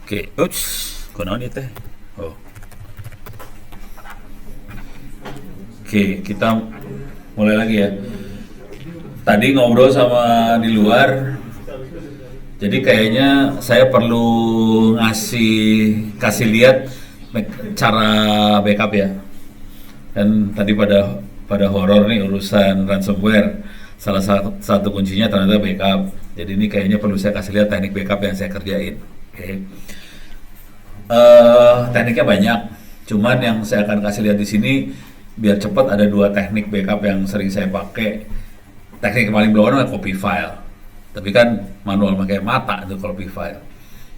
Oke, ups, kunaon ieu teh? Oh. Oke, kita mulai lagi ya. Tadi ngobrol sama di luar, jadi kayaknya saya perlu kasih lihat cara backup ya. Dan tadi pada horor nih urusan ransomware. Salah satu kuncinya ternyata backup. Jadi ini kayaknya perlu saya kasih lihat teknik backup yang saya kerjain. Oke. Tekniknya banyak, cuman yang saya akan kasih lihat di sini biar cepat ada dua teknik backup yang sering saya pakai. Teknik yang paling bawah adalah copy file, tapi kan manual pakai mata itu copy file.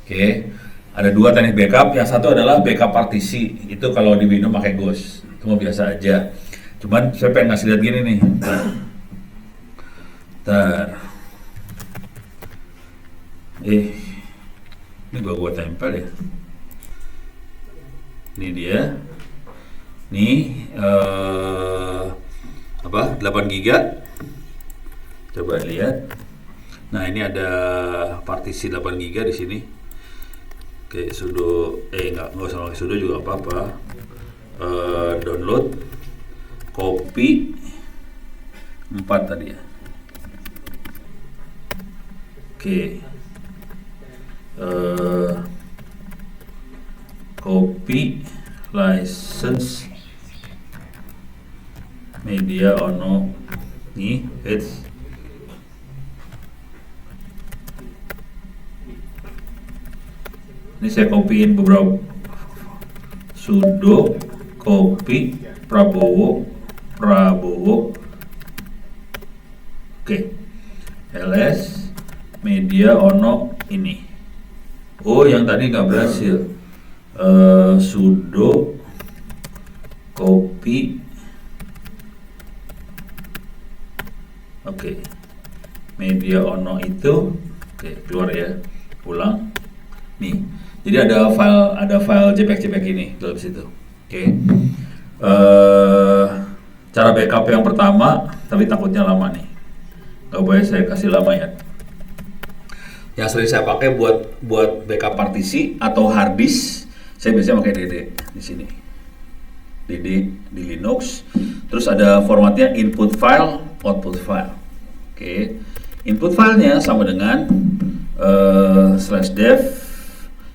Oke, ada dua teknik backup. Yang satu adalah backup partisi, itu kalau di Windows pakai Ghost, itu mah biasa aja. Cuman saya pengen ngasih lihat gini nih. Ini gua tempel ya. Ini dia. Nih 8 GB. Coba lihat. Nah, ini ada partisi 8 GB di sini. Oke, sudo enggak usah pakai sudo juga apa-apa. Download copy 4 tadi ya. Oke. Copy license media ono nih ini saya copyin beberapa sudo copy Prabowo oke, ls media ono ini. Oh, yang tadi nggak berhasil. Sudo copy media ono itu. Oke, keluar ya, pulang nih. Jadi ada file JPEG ini dalam situ. Oke. Cara backup yang pertama, tapi takutnya lama nih, nggak boleh saya kasih lama ya. Yang sering saya pakai buat backup partisi atau hard disk, saya biasanya pakai DD di sini. DD di Linux. Terus ada formatnya input file, output file. Oke. Input filenya sama dengan /dev.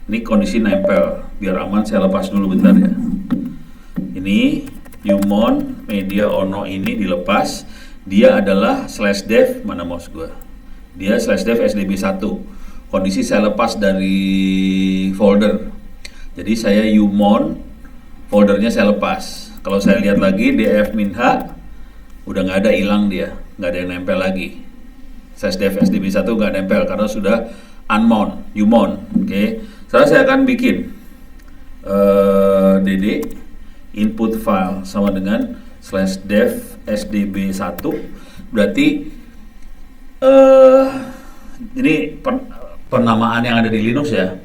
Ini kondisi nempel. Biar aman saya lepas dulu bentar ya. Ini umon media ono ini dilepas. Dia adalah /dev, mana mouse gua. Dia /dev sdb1. Kondisi saya lepas dari folder. Jadi saya umon, foldernya saya lepas. Kalau saya lihat lagi df-h udah nggak ada, hilang dia, nggak ada yang nempel lagi. /dev sdb1 nggak nempel karena sudah umon. Oke. Sekarang saya akan bikin dd input file sama dengan /dev sdb1. Berarti ini penamaan yang ada di Linux ya.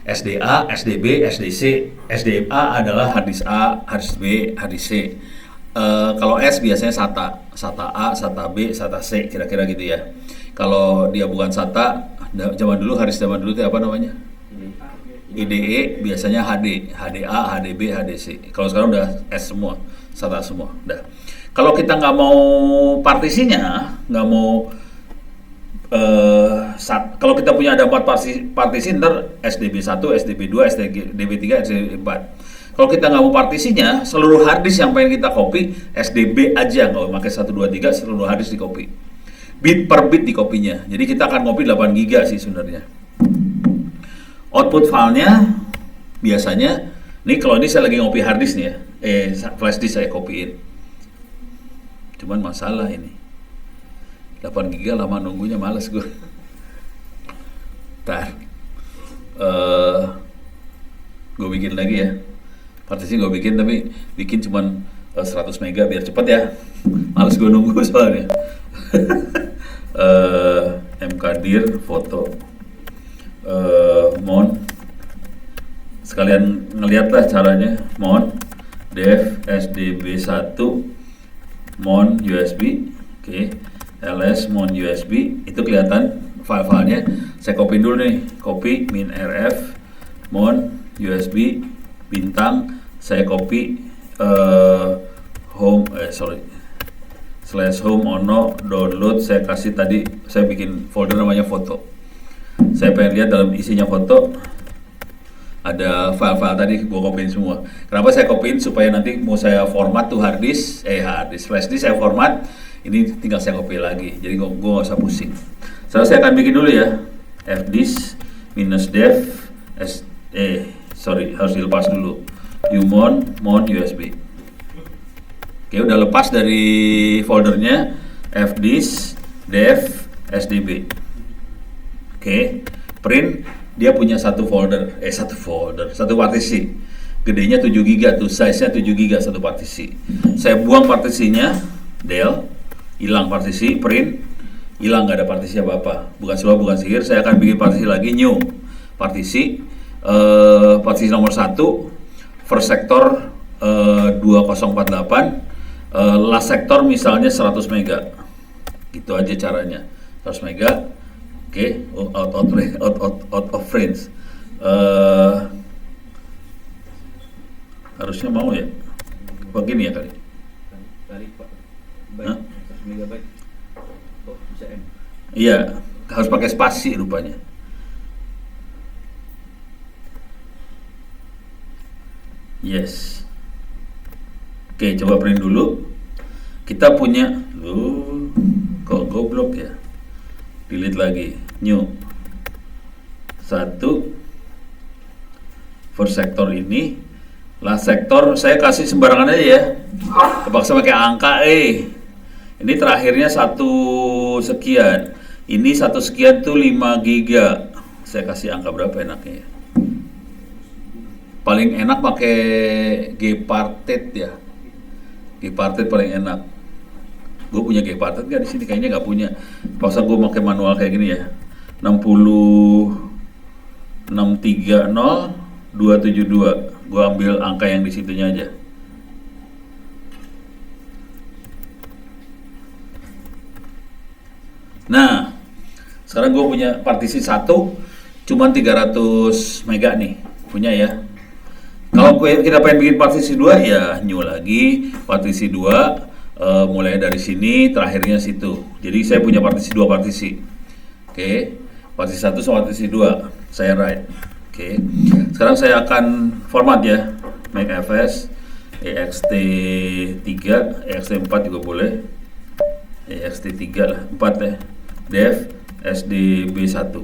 SDA, SDB, SDC. SDA adalah harddisk A, harddisk B, harddisk C. Kalau S biasanya SATA A, SATA B, SATA C, kira-kira gitu ya. Kalau dia bukan SATA, zaman dulu itu apa namanya? IDE, biasanya HD, HDA, HDB, HDC. Kalau sekarang udah S semua, SATA semua. Udah. Kalau kita nggak mau partisinya, nggak mau kalau kita punya ada 4 partisi, ntar SDB1, SDB2, SDB3, SDB4. Kalau kita nggak mau partisinya, seluruh harddisk yang pengen kita copy SDB aja, nggak pakai 1, 2, 3, seluruh harddisk di copy. Bit per bit di copy-nya. Jadi kita akan copy 8 GB sih sebenarnya. Output filenya biasanya, nih kalau ini saya lagi copy harddisk nih ya, flash disk saya copyin. Cuman masalah ini 8 GB lama nunggunya, males gue. Gue bikin lagi ya. Partisi gue bikin, tapi bikin cuman 100 MB biar cepet ya. Males gue nunggu soalnya. mkdir foto mon. Sekalian ngeliatlah caranya. Mon dev sdb1 mon usb. Oke. ls mon usb, itu kelihatan file-filenya. Saya copy dulu nih, copy min rf mon USB bintang, saya copy home /home ono download, saya kasih tadi, saya bikin folder namanya foto. Saya pengen lihat dalam isinya foto ada file-file tadi, gue copyin semua. Kenapa saya copyin? Supaya nanti mau saya format tuh hard disk flash disk saya format, ini tinggal saya copy lagi, jadi gue nggak usah pusing. Sekarang saya akan bikin dulu ya, fdisk -dev harus dilepas dulu, mon USB. Oke, udah lepas dari foldernya fdisk dev sdb. Oke, print, dia punya satu partisi. Gedenya 7 GB tuh, size-nya 7 GB satu partisi. Saya buang partisinya, del, hilang partisi, print, hilang, nggak ada partisi apa-apa. Bukan sulap, bukan sihir, saya akan bikin partisi lagi, new partisi, partisi nomor 1, first sector 2048, last sector misalnya 100 mega. Gitu aja caranya, 100 mega. Oke, out of range. Harusnya mau ya, begini ya kali. Byte, 100 megabyte. Oh, bisa M. Iya, harus pakai spasi rupanya. Yes. Oke, coba print dulu. Kita punya, kok goblok ya. Delete lagi, new 1 first sector ini, last sector saya kasih sembarangan aja ya, terpaksa pakai angka. Ini terakhirnya 1 sekian, ini 1 sekian tuh 5 giga. Saya kasih angka berapa enaknya ya? Paling enak pakai Gparted ya, Gparted paling enak. Gue punya Gparted nggak di sini? Kayaknya nggak punya. Pas gue pakai manual kayak gini ya, 60272. Gue ambil angka yang di situnya aja. Nah, sekarang gue punya partisi 1, cuman 300 mega nih, punya ya. Kalau kita pengen bikin partisi 2 ya new lagi, partisi 2. Mulai dari sini, terakhirnya situ. Jadi saya punya partisi 2 partisi. Oke, partisi 1 sama partisi 2 saya write. Oke, sekarang saya akan format ya, make fs ext3, ext4 juga boleh, ext3 lah, 4 ya, dev sdb1.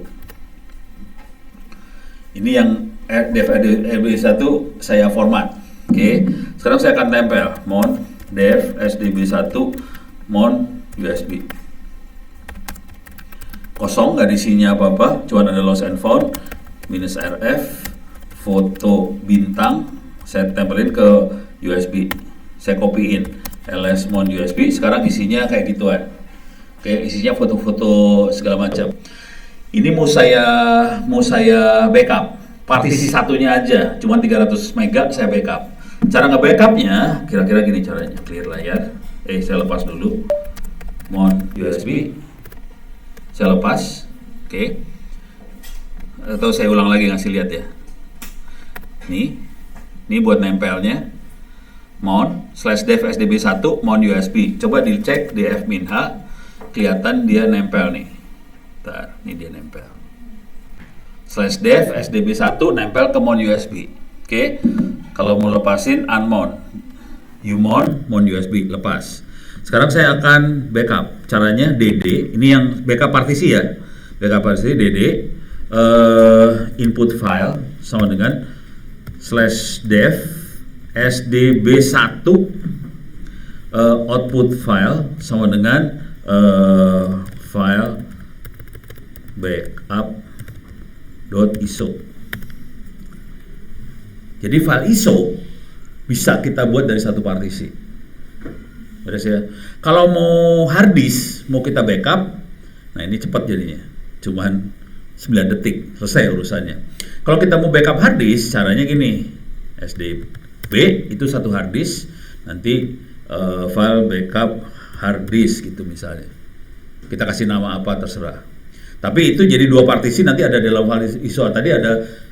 Ini yang dev sdb1 saya format. Oke, sekarang saya akan tempel mon dev sdb1 mon USB. Kosong, nggak isinya apa-apa, cuma ada lost and found, -rf, foto bintang, saya tempelin ke USB, saya copyin ls mon USB. Sekarang isinya kayak gituan. Oke, isinya foto-foto segala macam. Ini mau saya backup partisi satunya aja, cuma 300 mega saya backup. Cara nge-backupnya kira-kira gini caranya, clear layar, saya lepas dulu mon USB, saya lepas, oke. Atau saya ulang lagi ngasih lihat ya. Ini buat nempelnya, mon /dev sdb1 mon USB. Coba dicek di f-h, kelihatan dia nempel nih. Bentar, ini dia nempel. /dev sdb1 nempel ke mon USB. Oke, kalau mau lepasin unmon, umon, mon USB, lepas. Sekarang saya akan backup. Caranya dd, ini yang backup partisi ya. Backup partisi dd, input file sama dengan /dev sdb1, output file sama dengan file backup.iso. Jadi file ISO bisa kita buat dari satu partisi. Beres ya. Kalau mau hard disk, mau kita backup, nah ini cepat jadinya. Cuman 9 detik selesai urusannya. Kalau kita mau backup hard disk, caranya gini. SDB itu satu hard disk, nanti file backup hard disk gitu misalnya. Kita kasih nama apa terserah. Tapi itu jadi 2 partisi, nanti ada dalam file ISO tadi ada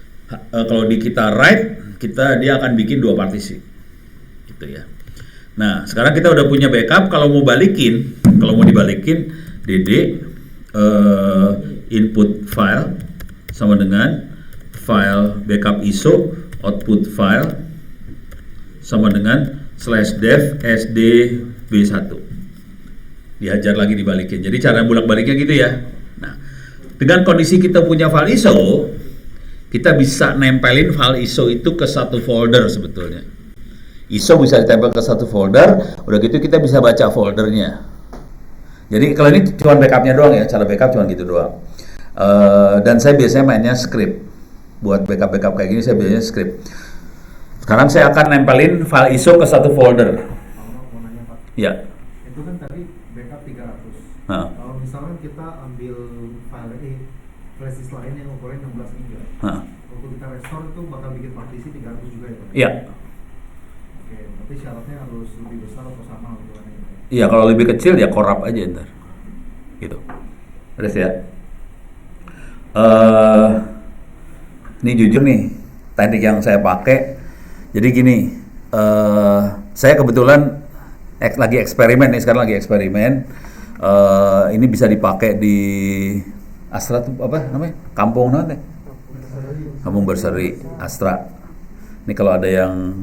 Kalau di kita write, dia akan bikin 2 partisi, gitu ya. Nah, sekarang kita udah punya backup. Kalau mau dibalikin, dd input file sama dengan file backup ISO, output file sama dengan /dev sdb1. Dihajar lagi dibalikin. Jadi cara bolak-baliknya gitu ya. Nah, dengan kondisi kita punya file ISO, kita bisa nempelin file ISO itu ke satu folder sebetulnya. ISO bisa ditempel ke satu folder, udah gitu kita bisa baca foldernya. Jadi kalau ini cuma backupnya doang ya, cara backup cuma gitu doang. Dan saya biasanya mainnya script. Buat backup kayak gini saya biasanya script. Sekarang saya akan nempelin file ISO ke satu folder. Mau nanya Pak. Ya. Itu kan tadi backup 300. Nah. Kalau misalkan kita ambil file ini, flash disk lain yang ukurannya 16 GB. Nah. Waktu kita restore itu bakal bikin partisi 300 juga ya Pak? Iya. Oke, berarti syaratnya harus lebih besar atau sama ukurannya gitu ya? Iya, kalau lebih kecil ya korap aja ntar. Gitu. Terus ya. Ini jujur nih, teknik yang saya pakai. Jadi gini, saya kebetulan lagi eksperimen nih, sekarang lagi eksperimen. Ini bisa dipakai di Astra tuh apa namanya? Kampung nanti. Kampung Berseri, Astra. Ini kalau ada yang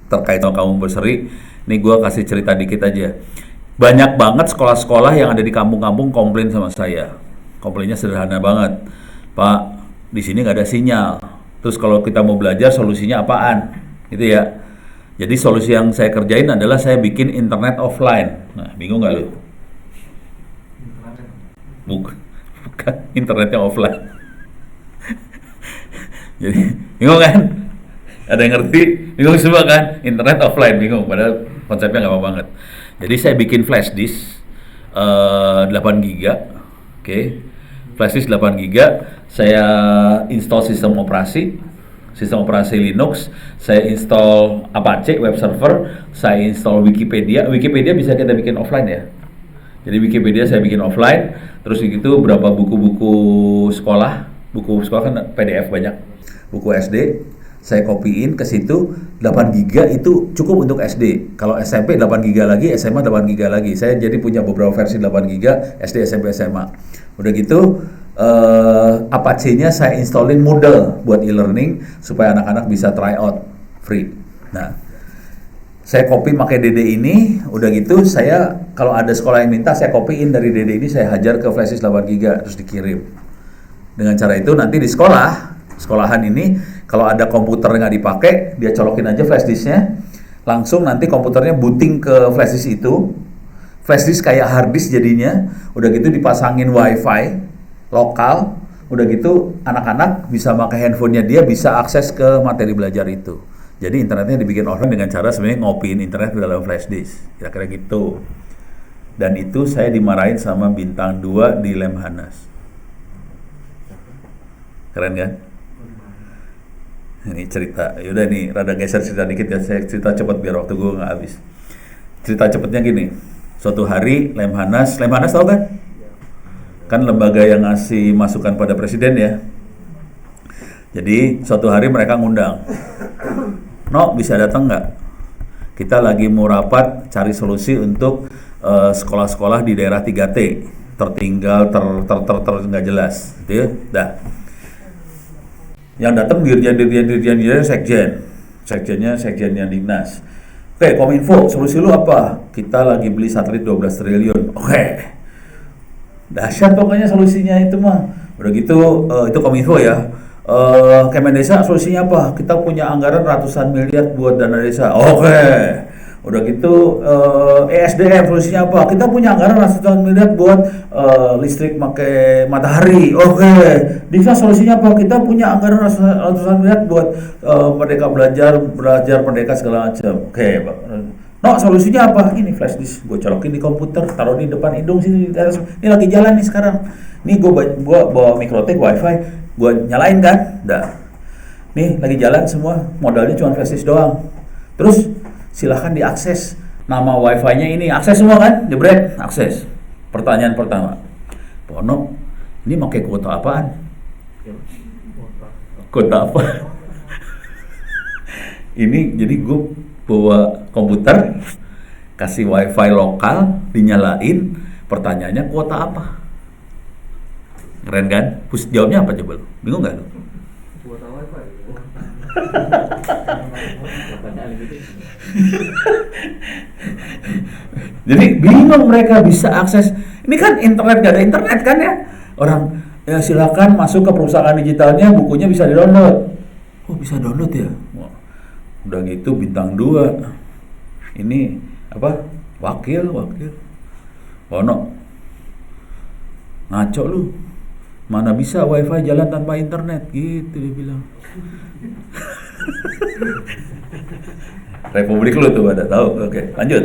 terkait sama Kampung Berseri, ini gue kasih cerita dikit aja. Banyak banget sekolah-sekolah yang ada di kampung-kampung komplain sama saya. Komplainnya sederhana banget, Pak. Di sini nggak ada sinyal. Terus kalau kita mau belajar solusinya apaan? Gitu ya. Jadi solusi yang saya kerjain adalah saya bikin internet offline. Nah, bingung nggak lu? Bukan internetnya offline. Jadi bingung kan? Ada yang ngerti? Bingung semua kan? Internet offline bingung. Padahal konsepnya nggak apa banget. Jadi saya bikin flash disk 8 GB. Oke. Flash disk 8 GB. Saya install sistem operasi Linux, saya install Apache web server, saya install Wikipedia. Wikipedia bisa kita bikin offline ya. Jadi Wikipedia saya bikin offline, terus gitu berapa buku-buku sekolah kan PDF banyak. Buku SD saya copyin ke situ, 8 GB itu cukup untuk SD. Kalau SMP 8 GB lagi, SMA 8 GB lagi. Saya jadi punya beberapa versi 8 GB SD, SMP, SMA. Udah gitu Apache-nya saya installin Moodle buat e-learning supaya anak-anak bisa try out free. Nah, saya copy pakai DD ini, udah gitu saya kalau ada sekolah yang minta saya copyin dari DD ini, saya hajar ke flash disk 8 GB terus dikirim. Dengan cara itu nanti di sekolahan ini kalau ada komputer nggak dipakai, dia colokin aja flash disknya, langsung nanti komputernya booting ke flash disk itu. Flash disk kayak hard disk jadinya, udah gitu dipasangin wifi lokal, udah gitu anak-anak bisa pakai handphonenya dia bisa akses ke materi belajar itu. Jadi internetnya dibikin offline dengan cara sebenarnya ngopiin internet ke dalam flash disk, kira-kira gitu. Dan itu saya dimarahin sama bintang 2 di Lemhanas. Keren kan? Ini cerita, yaudah nih rada geser cerita dikit ya, saya cerita cepat biar waktu gue nggak habis. Cerita cepatnya gini, suatu hari Lemhanas tahu kan? Kan lembaga yang ngasih masukan pada presiden ya. Jadi suatu hari mereka ngundang, "No, bisa datang nggak? Kita lagi mau rapat cari solusi untuk sekolah-sekolah di daerah 3T, tertinggal, nggak jelas." Gitu ya. Dah. Yang datang dirjen sekjennya Dignas. Oke, Kominfo, solusi lu apa? Kita lagi beli satelit 12 triliun. Oke. Dahsyat pokoknya solusinya itu mah. Udah gitu itu Kominfo ya. Kemendesa solusinya apa? Kita punya anggaran ratusan miliar buat dana desa. Oke. Udah gitu ESDM solusinya apa? Kita punya anggaran ratusan miliar buat listrik pakai matahari. Oke. Diksa solusinya apa? Kita punya anggaran ratusan miliar buat merdeka belajar merdeka segala macam. Oke, Pak. No, solusinya apa? Ini flash disk, gue colokin di komputer, taruh di depan hidung sini. Ini lagi jalan nih sekarang. Nih gue bawa Mikrotik wifi, gue nyalain kan, dah. Nih lagi jalan semua, modalnya cuma flash disk doang. Terus silahkan diakses. Nama wifi-nya ini, akses semua kan, jebret, akses. Pertanyaan pertama, Pono, ini pakai kuota apaan? Kota apa? Ini jadi gue bawa komputer, kasih wifi lokal, dinyalain, pertanyaannya kota apa? Keren kan? Terus jawabnya apa coba lu? Bingung gak lu? Kuota wifi. Jadi bingung mereka bisa akses. Ini kan internet, gak ada internet kan ya? Orang ya silakan masuk ke perusahaan digitalnya, bukunya bisa di-download. Oh bisa download ya? Wah, udah gitu bintang 2. Ini apa? Wakil. Ono. Ngaco lu. Mana bisa wifi jalan tanpa internet? Gitu dia bilang. Republik lu tuh pada tahu. Oke, lanjut.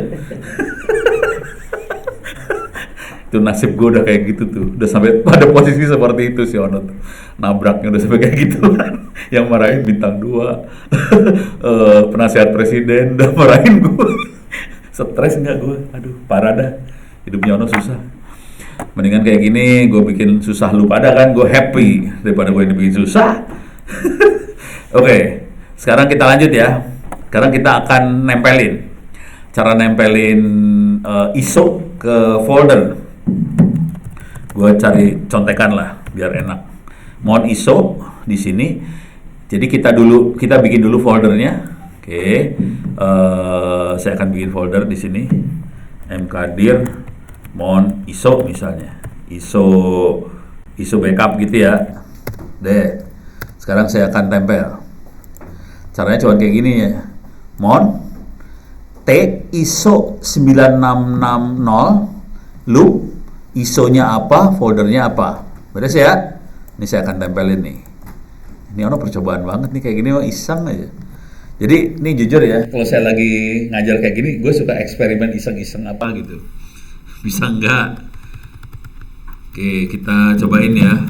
Itu nasib gue udah kayak gitu tuh, udah sampai pada posisi seperti itu si Ono tuh. Nabraknya udah sampai kayak gitu kan. Yang marahin bintang 2 penasihat presiden udah marahin gue. Stres nggak gue? Aduh parah dah, hidupnya Ono susah. Mendingan kayak gini gue bikin susah lu pada kan, gue happy daripada gue dibikin susah. Oke, sekarang kita lanjut ya. Sekarang kita akan nempelin, cara nempelin ISO ke folder. Gue cari contekan lah biar enak. Mohon ISO di sini. Jadi kita bikin dulu foldernya. Oke, saya akan bikin folder di sini. mkdir mohon ISO misalnya. ISO backup gitu ya. Deh. Sekarang saya akan tempel. Caranya cuma kayak gini ya. Mohon T ISO 9660 loop, ISO-nya apa, foldernya apa. Beres ya? Ini saya akan tempelin nih. Ini Ono percobaan banget nih kayak gini, iseng aja. Jadi ini jujur ya, kalau saya lagi ngajar kayak gini, gue suka eksperimen iseng-iseng apa gitu. Bisa enggak? Oke, kita cobain ya.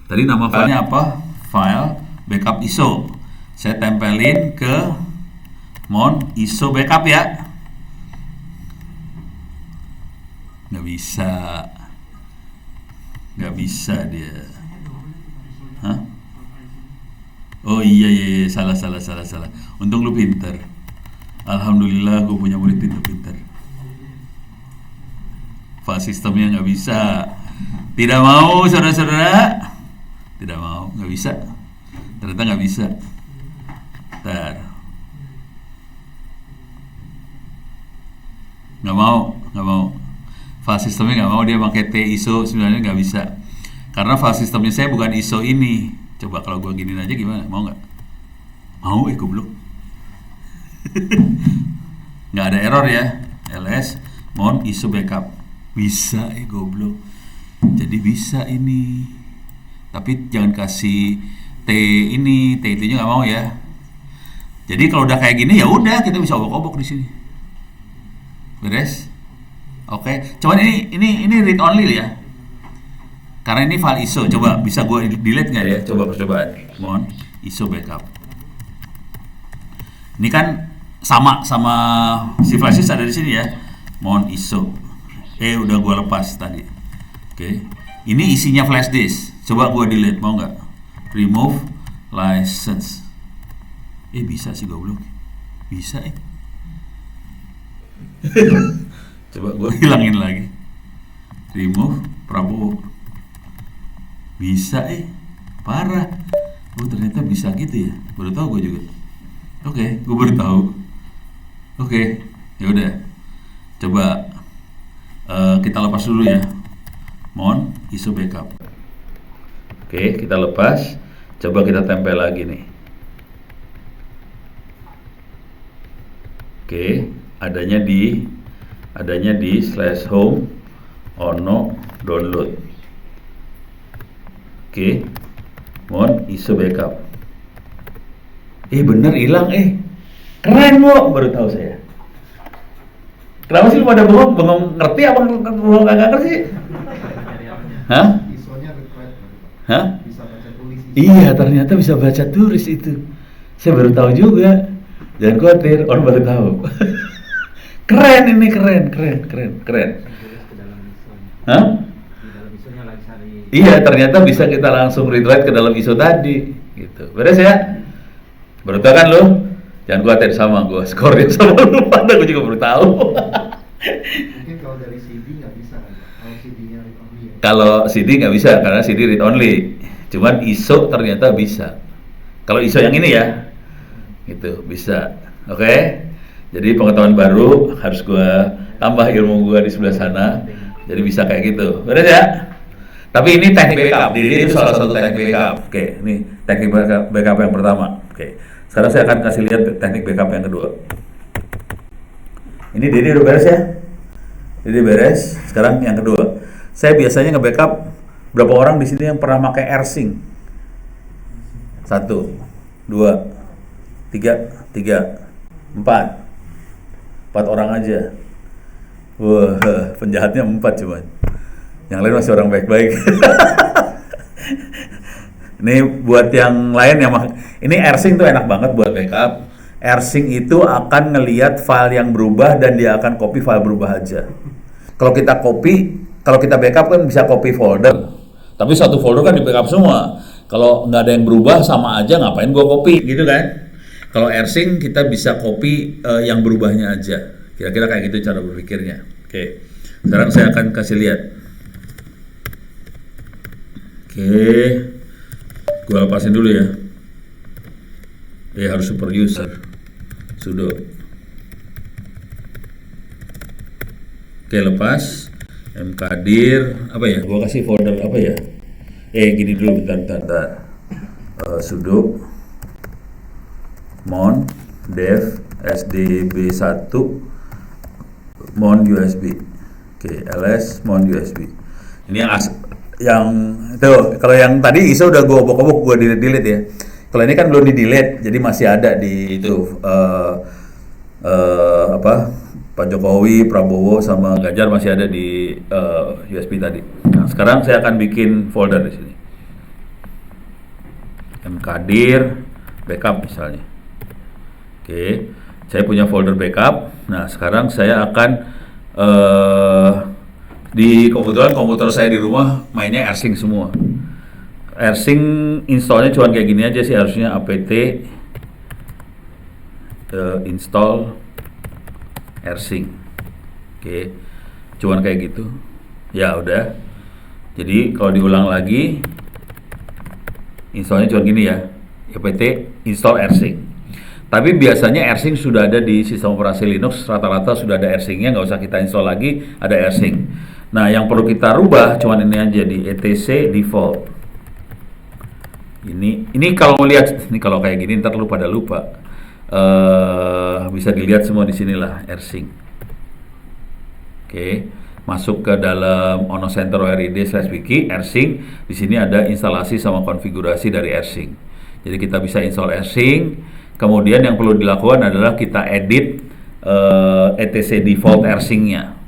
Tadi nama filenya apa? File backup ISO. Saya tempelin ke mon ISO backup ya. Nggak bisa dia. Hah? Oh iya, salah. Untung lu pinter. Alhamdulillah gue punya murid pinter. File sistemnya nggak bisa. Tidak mau saudara-saudara. Tidak mau, nggak bisa. Ternyata nggak bisa. Ntar. Nggak mau. File sistemnya nggak mau, dia pakai T ISO sebenarnya nggak bisa. Karena file sistemnya saya bukan ISO ini. Coba kalau gue giniin aja gimana? Mau nggak? Mau, goblok. Nggak ada error ya. ls mohon ISO backup. Bisa goblok. Jadi bisa ini. Tapi jangan kasih T ini, T itunya nggak mau ya. Jadi kalau udah kayak gini ya udah kita bisa obok-obok di sini. Beres? Oke. Cuman ini read only ya. Karena ini file ISO. Coba bisa gue delete nggak ya? Coba percobaan. Mohon ISO backup. Ini kan sama si flash disk ada di sini ya. Mohon ISO. Udah gue lepas tadi. Oke. Ini isinya flash disk. Coba gue delete, mau nggak? Remove license. Bisa sih goblok. Bisa Coba gue hilangin lagi. Remove Prabowo. Bisa parah. Oh ternyata bisa gitu ya. Baru tahu gue juga. Oke, gue baru tahu. Oke, ya udah. Coba kita lepas dulu ya. Mohon ISO backup. Oke, kita lepas. Coba kita tempel lagi nih. Oke, adanya di /home ono download. Oke, mohon ISO backup. Bener hilang keren kok, baru tahu saya. Kenapa sih lu pada bengong ngerti apa bengong kagak ngerti? Hah? ISO-nya retrieve. Hah? Bisa baca tulis. Iya, ternyata bisa baca tulis itu. Saya baru tahu juga. Jangan khawatir, orang baru tahu. Keren ini, keren. Hah? Iya, ternyata bisa kita langsung read-write ke dalam ISO tadi. gitu. Beres ya? Baru tahu kan lu? Jangan khawatir sama gua, skornya sama lu pada gua juga baru tahu. Mungkin kalau dari CD nggak bisa kan? Kalau CD-nya read only ya? Kalau CD nggak bisa karena CD read only. Cuman ISO ternyata bisa. Kalau ISO yang ini ya, gitu bisa. Oke? Jadi pengetahuan baru harus gua tambah ilmu gua di sebelah sana. Jadi bisa kayak gitu. Beres ya? Tapi ini teknik backup. Jadi itu salah satu teknik backup. Oke, ini teknik backup yang pertama. Oke. Sekarang saya akan kasih lihat teknik backup yang kedua. Ini Dede udah beres ya? Dede beres. Sekarang yang kedua. Saya biasanya nge-backup berapa orang di sini yang pernah pakai AirSync? 1, 2, 3, 4 orang aja. Wah, penjahatnya 4 cuman. Yang lain masih orang baik-baik. Ini buat yang lain yang ini AirSync tuh enak banget buat backup. AirSync itu akan ngelihat file yang berubah dan dia akan copy file berubah aja. Kalau kita backup kan bisa copy folder. Tapi satu folder kan di backup semua. Kalau nggak ada yang berubah sama aja ngapain gua copy gitu kan? Kalau AirSync kita bisa copy yang berubahnya aja. Kira-kira kayak gitu cara berpikirnya. Oke. Sekarang saya akan kasih lihat. Oke, gue lepasin dulu ya. Harus super user, sudo. Oke, lepas. mkdir apa ya? Gue kasih folder apa ya? Gini dulu, bentar. Sudo mon dev sdb1 mon usb. Oke, ls mon usb. Ini yang itu, kalau yang tadi ISO udah gue obok-obok, gue delete ya. Kalau ini kan belum di delete, jadi masih ada di itu Pak Jokowi, Prabowo sama Ganjar masih ada di USB tadi. Nah, sekarang saya akan bikin folder di sini. mkdir backup misalnya. Oke, saya punya folder backup. Nah, sekarang saya akan di komputer saya di rumah mainnya AirSync semua. AirSync installnya cuma kayak gini aja sih harusnya, apt install AirSync. Oke, cuman kayak gitu. Ya udah. Jadi kalau diulang lagi, installnya cuma gini ya, apt install AirSync. Tapi biasanya AirSync sudah ada di sistem operasi Linux, rata-rata sudah ada AirSync-nya, nggak usah kita install lagi, ada AirSync. Nah, yang perlu kita rubah cuman ini aja di etc default. Ini kalau melihat ini kalau kayak gini ntar lu pada lupa. Bisa dilihat semua di sinilah AirSync. Oke, masuk ke dalam Ono Center ORID/wiki AirSync. Di sini ada instalasi sama konfigurasi dari AirSync. Jadi kita bisa install AirSync. Kemudian yang perlu dilakukan adalah kita edit etc default AirSync-nya.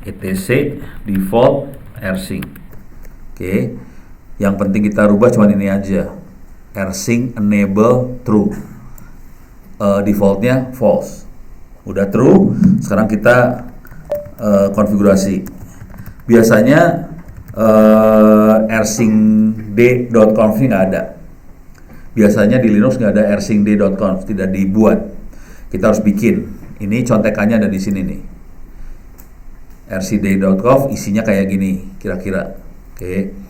etc default AirSync. Oke. Yang penting kita rubah cuma ini aja. AirSync enable true. Defaultnya false. Udah true. Sekarang kita konfigurasi. Biasanya airsyncd.conf nggak ada. Biasanya di Linux nggak ada airsyncd.conf, tidak dibuat. Kita harus bikin. Ini contekannya ada di sini nih. airsyncd.conf isinya kayak gini kira-kira. Oke.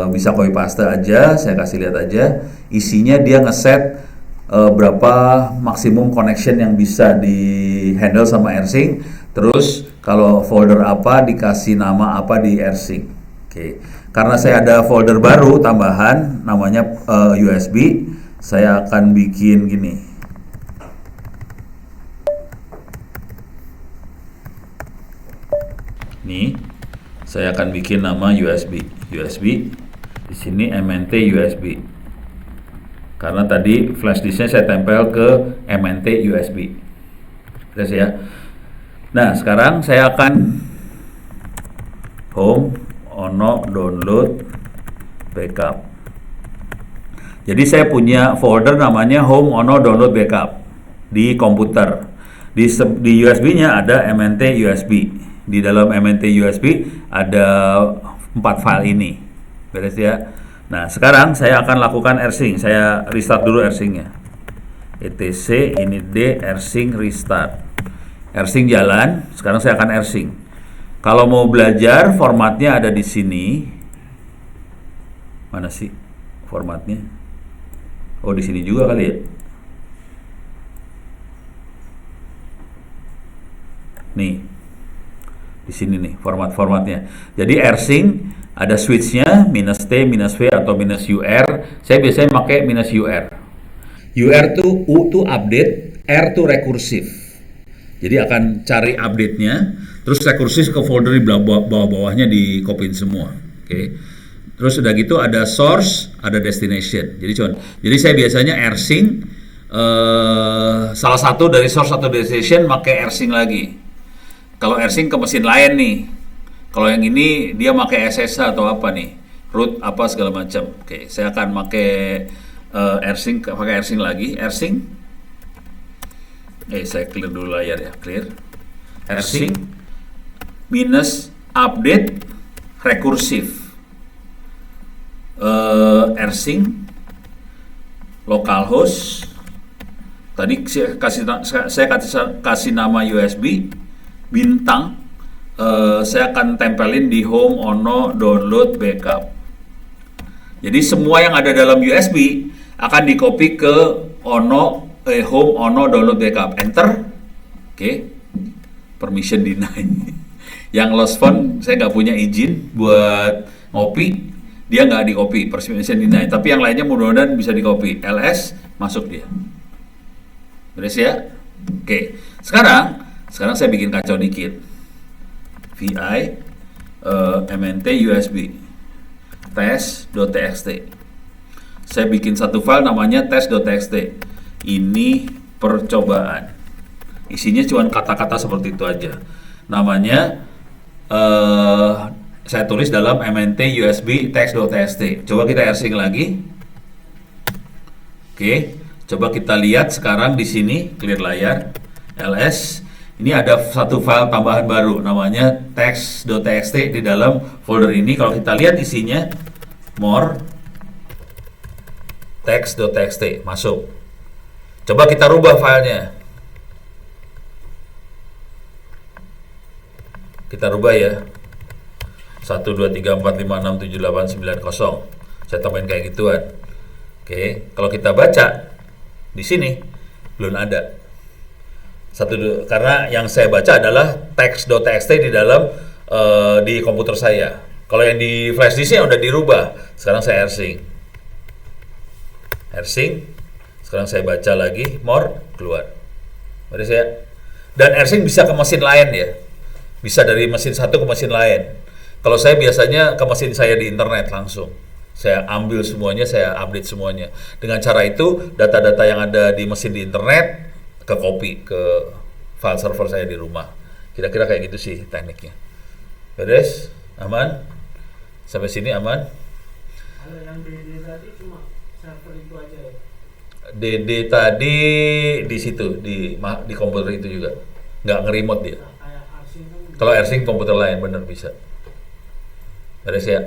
Bisa copy paste aja, saya kasih lihat aja. Isinya dia ngeset berapa maksimum connection yang bisa di handle sama AirSync. Terus kalau folder apa dikasih nama apa di AirSync. Oke. Karena saya ada folder baru tambahan namanya USB, saya akan bikin gini. Nih, saya akan bikin nama USB. Di sini MNT USB. Karena tadi flash disknya saya tempel ke MNT USB. Terus ya. Nah, sekarang saya akan home Ono download backup. Jadi saya punya folder namanya home Ono download backup di komputer. Di USB-nya ada MNT USB. Di dalam MNT USB ada 4 file ini. Beres ya. Nah, sekarang saya akan lakukan rsync. Saya restart dulu rsync-nya. etc init d rsync restart. Rsync jalan. Sekarang saya akan rsync. Kalau mau belajar, formatnya ada di sini. Mana sih formatnya? Oh, di sini juga kali ya. Nih, di sini nih formatnya. Jadi rsync ada switch-nya minus T, minus V atau minus UR. Saya biasanya pakai minus UR. UR tuh U tuh update, R tuh rekursif. Jadi akan cari update-nya, terus rekursif ke folder di bawah-bawahnya di copy semua. Oke. Terus udah gitu ada source, ada destination. Jadi saya biasanya rsync salah satu dari source atau destination pakai rsync lagi. Kalau rsync ke mesin lain nih. Kalau yang ini dia pakai SSH atau apa nih, root apa segala macam. Oke, saya akan pakai rsync lagi. Rsync. Saya clear dulu layar ya, clear. Rsync minus update rekursif. Rsync localhost. Tadi saya kasih nama USB bintang. Saya akan tempelin di home ono download backup. Jadi semua yang ada dalam USB akan di copy ke home ono download backup. Enter. Oke. Permission deny. Yang lost phone saya nggak punya izin buat ngopi, dia nggak di copy, permission deny. Tapi yang lainnya mudah-mudahan bisa di copy. LS masuk dia. Beres ya? Oke. Sekarang saya bikin kacau dikit. vi mnt usb test.txt. Saya bikin satu file namanya test.txt. Ini percobaan. Isinya cuma kata-kata seperti itu aja. Namanya saya tulis dalam mnt usb test.txt. Coba kita rsync lagi. Oke, coba kita lihat sekarang di sini clear layar. ls. Ini ada satu file tambahan baru namanya text.txt di dalam folder ini. Kalau kita lihat isinya more text.txt masuk. Coba kita rubah filenya. Kita rubah ya. 1 2 3 4 5 6 7 8 9 0. Saya tambahin kayak gituan. Oke, kalau kita baca di sini belum ada. Karena yang saya baca adalah text.txt di dalam di komputer saya. Kalau yang di flash disknya udah dirubah. Sekarang saya rsync. Sekarang saya baca lagi, more, keluar. Beres ya. Dan rsync bisa ke mesin lain ya. Bisa dari mesin satu ke mesin lain. Kalau saya biasanya ke mesin saya di internet langsung. Saya ambil semuanya, saya update semuanya. Dengan cara itu, data-data yang ada di mesin di internet ke copy ke file server saya di rumah. Kira-kira kayak gitu sih tekniknya. Beres? Aman? Sampai sini aman? Kalau yang DD tadi cuma server itu aja ya? DD tadi di situ, di komputer itu juga. Nggak nge-remote dia. Nah, kayak rsync kan. Kalau rsync komputer lain bener bisa. Beres ya?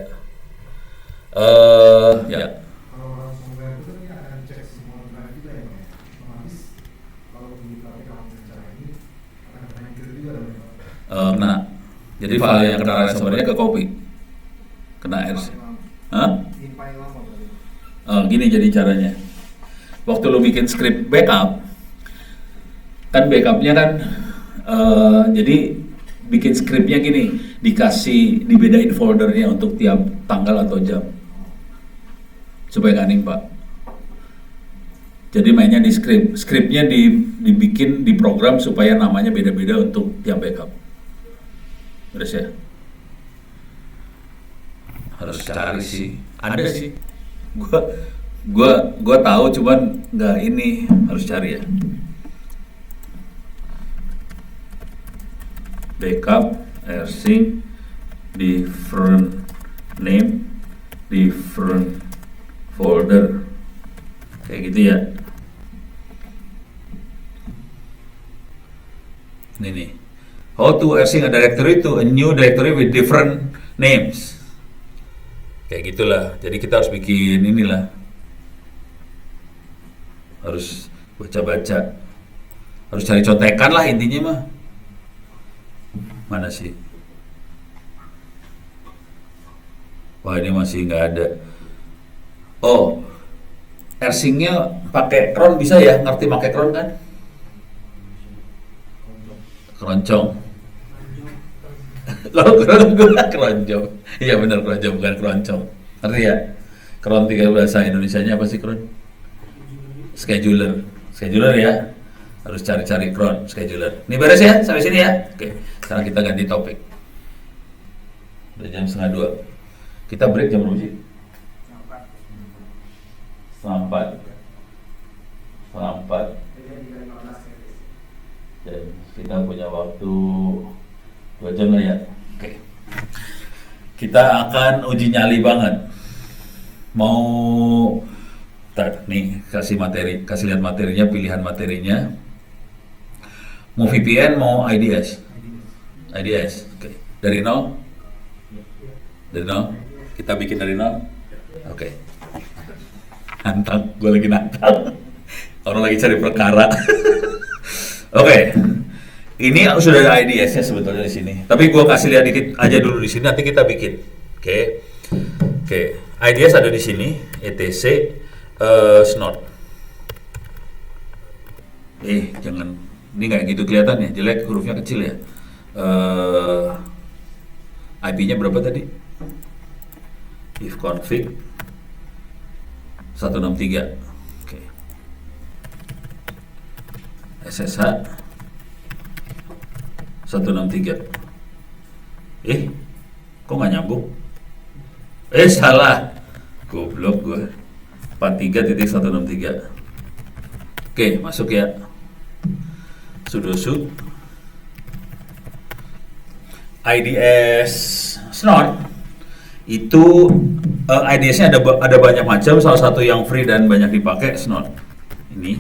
Ya. Kalau langsung bayar itu kan dia akan cek semua internet juga ya, Bang, ya? Otomatis kalau dipakai dalam cara ini akan terhanyut juga dong, ya? Nah, jadi file yang kena ransomware ke copy, kena rsync. Hah? Ini paling lama berarti. Gini jadi caranya. Waktu lu bikin script backup, kan backupnya kan, jadi bikin scriptnya gini, dibedain foldernya untuk tiap tanggal atau jam, supaya nggak nimpa. Jadi mainnya di scriptnya dibikin di program supaya namanya beda-beda untuk tiap backup. Beres ya? Harus cari sih, ada sih. Gua tahu, cuman nggak ini, harus cari ya. Backup rsync different name different folder, kayak gitu ya. Ini nih, how to rsync a directory to a new directory with different names. Kayak gitulah. Jadi kita harus bikin inilah. Harus baca-baca. Harus cari contekan lah intinya mah. Mana sih? Wah, ini masih nggak ada. Oh, ersingnya pakai cron bisa ya? Ngerti pakai cron kan? Keroncong. Kalau cron gue keroncong. Iya benar, keroncong bukan keroncong. Ngerti ya? Cron 3 bahasa Indonesianya apa sih cron? Scheduler. Scheduler ya. Harus cari-cari cron, scheduler. Ini beres ya? Sampai sini ya? Oke, sekarang kita ganti topik. Udah jam 1:30. Kita break jam berapa sih? 4:30. Dan kita punya waktu 2 jam lah ya. Oke. Kita akan uji nyali banget. Mau nih kasih materi, kasih lihat materinya, pilihan materinya. Mau VPN, mau IDS. IDS. Oke. Dari nol? Dari nol? Kita bikin dari nol? Oke. Nantang, gue lagi nantang. Orang lagi cari perkara. Oke. Ini sudah ada IDS-nya sebetulnya di sini. Tapi gue kasih lihat dikit aja dulu di sini, nanti kita bikin. Oke. IDS ada di sini, etc. Snort. Jangan, ini nggak gitu kelihatan ya, jelek, hurufnya kecil ya. IP-nya berapa tadi? If config 163. Oke. SSH 163. Kok nggak nyambung? Salah. Goblok gue. 43.163. Oke, masuk ya. Sudo su. IDS Snort itu IDS-nya ada banyak macam, salah satu yang free dan banyak dipakai Snort. Ini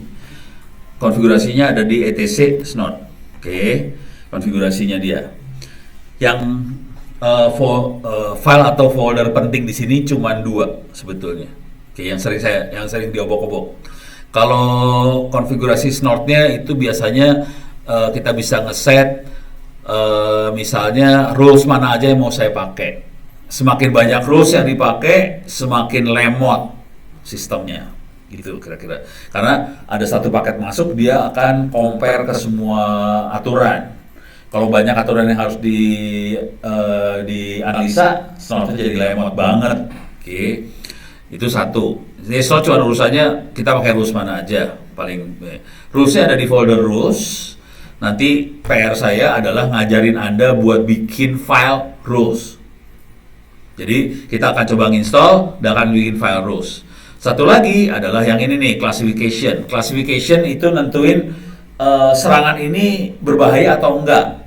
konfigurasinya ada di etc Snort. Oke, konfigurasinya dia. Yang file atau folder penting di sini cuma 2 sebetulnya. Oke, yang sering diobok-obok. Kalau konfigurasi Snort-nya itu biasanya kita bisa ngeset misalnya rules mana aja yang mau saya pakai. Semakin banyak rules yang dipakai, semakin lemot sistemnya, gitu kira-kira. Karena ada satu paket masuk, dia akan compare ke semua aturan. Kalau banyak aturan yang harus dianalisa, Snort-nya jadi lemot banget. Oke, itu satu. Ini Snort cuma urusannya kita pakai rules mana aja. Rulesnya ada di folder rules. Nanti PR saya adalah ngajarin Anda buat bikin file rules. Jadi kita akan coba install dan akan bikin file rules. Satu lagi adalah yang ini nih, classification. Classification itu nentuin serangan ini berbahaya atau enggak.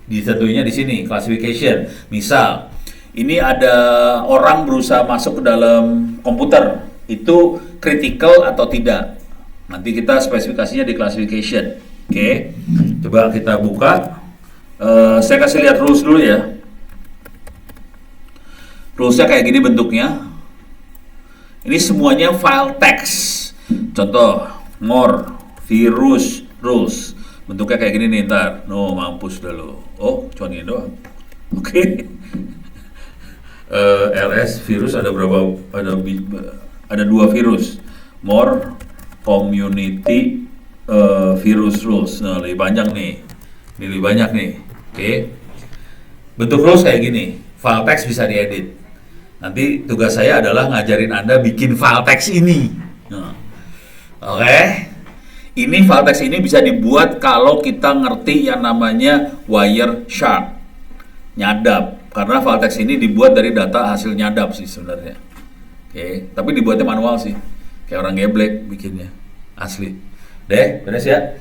Ditentuinnya di sini, classification. Misal, ini ada orang berusaha masuk ke dalam komputer, itu critical atau tidak. Nanti kita spesifikasinya di classification. Oke, coba kita buka. Saya kasih lihat rules dulu ya. Rulesnya kayak gini bentuknya. Ini semuanya file text. Contoh, more, virus, rules. Bentuknya kayak gini nih ntar. Mampus dah lo. Oh, cuma ini doang. Oke. LS virus ada berapa? Ada 2 virus. More, community, virus rules. Nah, lebih panjang nih. Ini lebih banyak nih. Oke. Bentuk rules kayak gini. File text bisa diedit. Nanti tugas saya adalah ngajarin Anda bikin file text ini. Oke. Ini file text ini bisa dibuat kalau kita ngerti yang namanya Wireshark. Nyadap. Karena file text ini dibuat dari data hasil nyadap sih sebenarnya. Oke. Tapi dibuatnya manual sih. Kayak orang geblek bikinnya. Asli. Beres ya.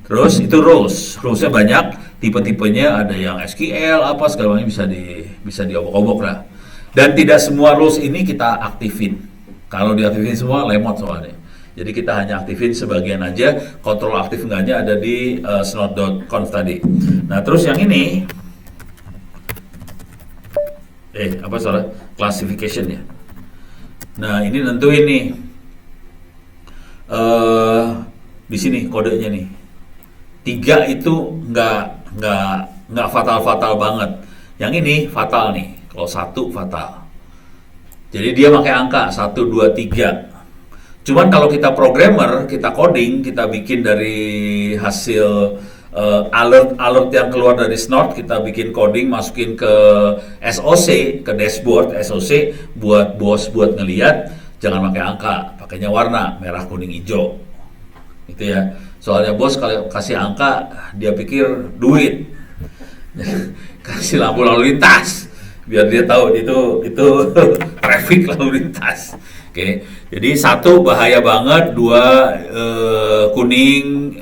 Terus itu rulesnya banyak, tipe-tipenya ada yang SQL apa segala macam bisa diobok-obok lah. Dan tidak semua rules ini kita aktifin. Kalau diaktifin semua lemot soalnya. Jadi kita hanya aktifin sebagian aja, kontrol aktif enggaknya ada di snort.conf tadi. Nah terus yang ini, classification ya. Nah, ini nentuin nih. Di sini kodenya nih. 3 itu nggak fatal banget. Yang ini fatal nih. Kalau 1 fatal. Jadi dia pakai angka 1, 2, 3. Cuman kalau kita programmer, kita coding, kita bikin dari hasil alert yang keluar dari Snort, kita bikin coding, masukin ke SOC, ke dashboard SOC, buat bos buat ngeliat, jangan pakai angka, pakainya warna merah, kuning, hijau, gitu ya. Soalnya bos kalau kasih angka, dia pikir duit, kasih lampu lalu lintas, biar dia tahu itu traffic lalu lintas. Oke, jadi 1 bahaya banget, 2 kuning,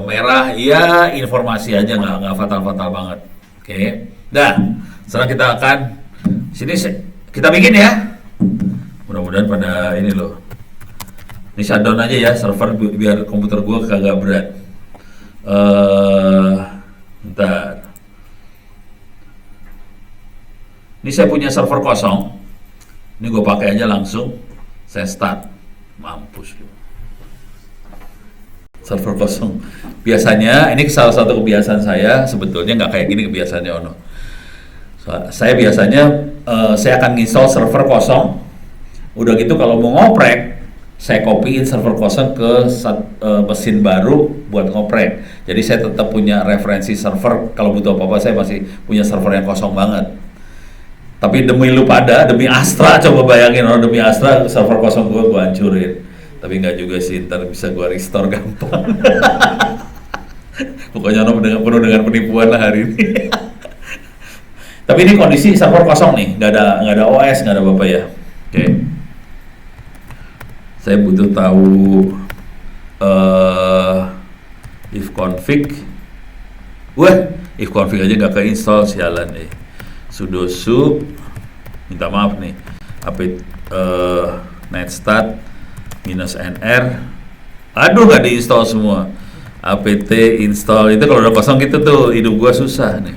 merah, ya informasi aja, nggak fatal banget. Oke, dah. Sekarang kita akan sini kita bikin ya. Mudah-mudahan pada ini loh. Ini shutdown aja ya server biar komputer gua kagak berat. Bentar. Ini saya punya server kosong. Ini gue pakai aja langsung, saya start, mampus lu. Server kosong. Biasanya ini salah satu kebiasaan saya, sebetulnya nggak kayak gini kebiasaannya Ono. Saya biasanya saya akan install server kosong. Udah gitu kalau mau ngoprek, saya copyin server kosong ke mesin baru buat ngoprek. Jadi saya tetap punya referensi server. Kalau butuh apa-apa saya masih punya server yang kosong banget. Tapi demi lu pada, demi Astra, coba bayangin demi Astra server kosong gue hancurin. Tapi nggak juga sih, ntar bisa gue restore gampang. Pokoknya penuh dengan penipuan lah hari ini. Tapi ini kondisi server kosong nih, nggak ada OS, nggak ada apa-apa ya. Oke. Saya butuh tahu if config. If config aja nggak keinstall, sialan nih. Sudo sup, minta maaf nih, netstart -nr, aduh nggak diinstal semua. Apt install itu kalau udah kosong gitu tuh hidup gua susah nih.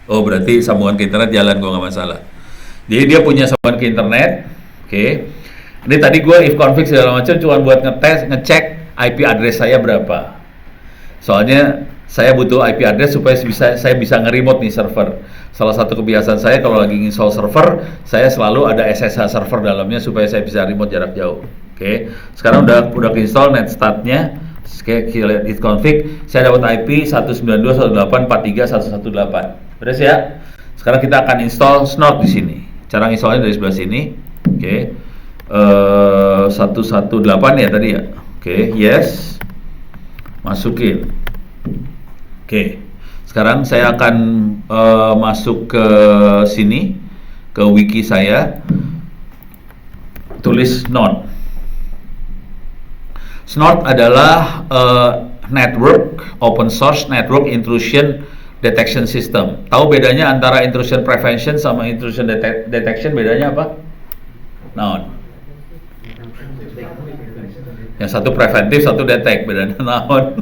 Oh berarti sambungan ke internet jalan, gua nggak masalah. Jadi dia punya sambungan ke internet, oke. Ini tadi gua if config segala macam cuma buat ngecek IP address saya berapa. Soalnya saya butuh IP address supaya saya bisa nge-remote nih server. Salah satu kebiasaan saya kalau lagi install server, saya selalu ada SSH server dalamnya supaya saya bisa remote jarak jauh. Oke. Sekarang udah ke-install netstartnya. Oke, lihat it config. Saya dapat IP 192.168.43.118. Beres ya? Sekarang kita akan install Snort di sini. Cara installnya dari sebelah sini. Oke. 118 ya tadi ya. Oke, yes. Masukin. Oke, sekarang saya akan masuk ke sini, ke wiki saya, tulis Snort. Snort adalah network, open source network intrusion detection system. Tahu bedanya antara intrusion prevention sama intrusion detection, bedanya apa? Naon? Yang satu preventif, satu detect, bedanya naon?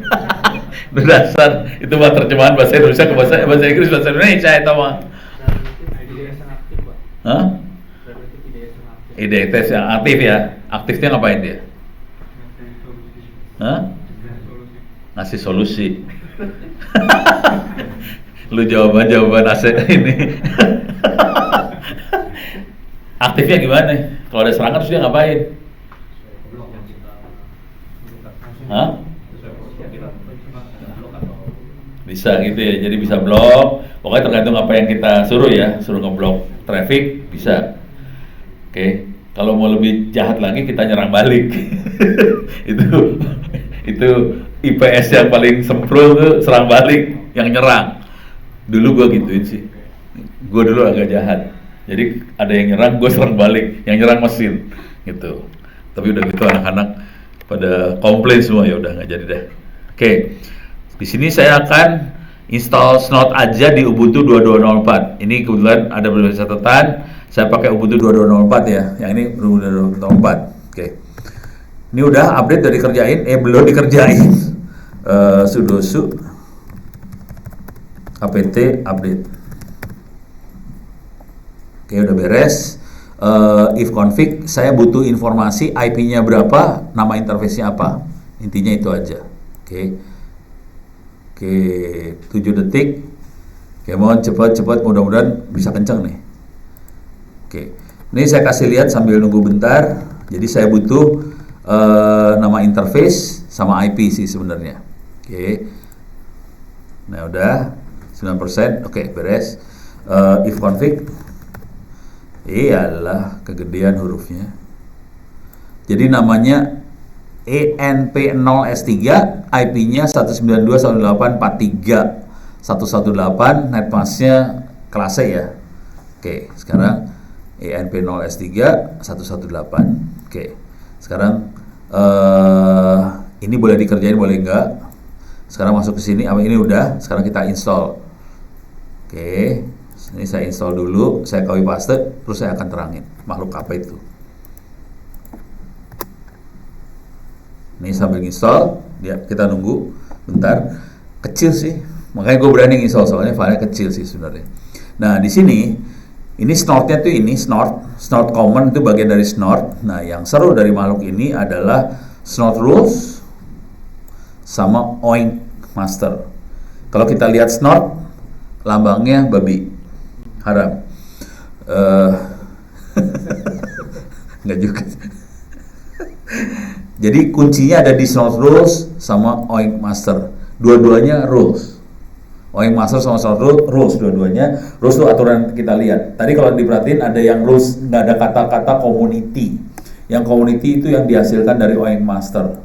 Berdasar itu mah terjemahan bahasa Indonesia ke bahasa Inggris, bahasa Indonesia itu mah. Hah? IDS yang aktif ya. Aktifnya ngapain dia? Hah? Ngasih solusi. Lu jawaban AC ini. Aktifnya gimana? Kalau ada serangan terus dia ngapain? Hah? Bisa gitu ya, jadi bisa blok. Pokoknya tergantung apa yang kita suruh ya, suruh ngeblok traffic bisa. Oke, kalau mau lebih jahat lagi kita nyerang balik. itu IPS yang paling sempurna tuh serang balik, yang nyerang. Dulu gua gituin sih. Gua dulu agak jahat. Jadi ada yang nyerang, gua serang balik, yang nyerang mesin gitu. Tapi udah gitu anak-anak pada komplain semua, ya udah nggak jadi deh. Oke. Di sini saya akan install Snort aja di Ubuntu 2204. Ini kebetulan ada beberapa catatan. Saya pakai Ubuntu 2204 ya. Yang ini Ubuntu 2204. Oke. Ini udah update, udah dikerjain. Belum dikerjain. Sudo su apt update. Oke, udah beres. If config, saya butuh informasi IP-nya berapa, nama interface-nya apa. Intinya itu aja. Oke. Oke, 7 detik. Oke, mohon cepat, mudah-mudahan bisa kenceng nih. Oke. Ini saya kasih lihat sambil nunggu bentar. Jadi saya butuh nama interface sama IP sih sebenarnya. Oke. Nah, udah 9%. Oke, beres. If config, iyalah kegedean hurufnya. Jadi namanya ENP0S3, IP-nya 192.168.43.118, netmasknya kelas C ya. Oke, sekarang ENP0S3 118. Oke, sekarang ini boleh dikerjain, boleh enggak? Sekarang masuk ke sini, ini udah. Sekarang kita install. Oke, ini saya install dulu, saya copy paste, terus saya akan terangin makhluk apa itu. Ini sambil install, ya kita nunggu bentar. Kecil sih, makanya gue berani install soalnya filenya kecil sih sebenarnya. Nah di sini, ini snort-nya tuh ini snort common itu bagian dari snort. Nah yang seru dari makhluk ini adalah snort rules sama oink master. Kalau kita lihat snort, lambangnya babi haram. Nggak juga. Jadi kuncinya ada di snort rules sama oink master. Dua-duanya rules. Oink master sama snort rules dua-duanya. Rules itu aturan kita lihat. Tadi kalau diperhatiin ada yang rules nggak ada kata-kata community. Yang community itu yang dihasilkan dari oink master.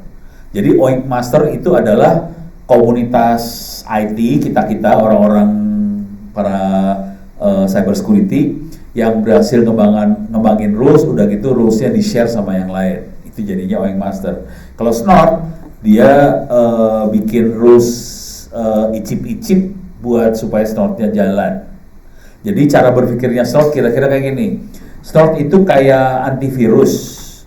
Jadi oink master itu adalah komunitas IT kita orang-orang para cyber security yang berhasil ngembangin rules, udah gitu rulesnya di share sama yang lain, itu jadinya oink master. Kalau snort dia bikin rules icip-icip buat supaya snortnya jalan. Jadi cara berpikirnya snort kira-kira kayak gini. Snort itu kayak antivirus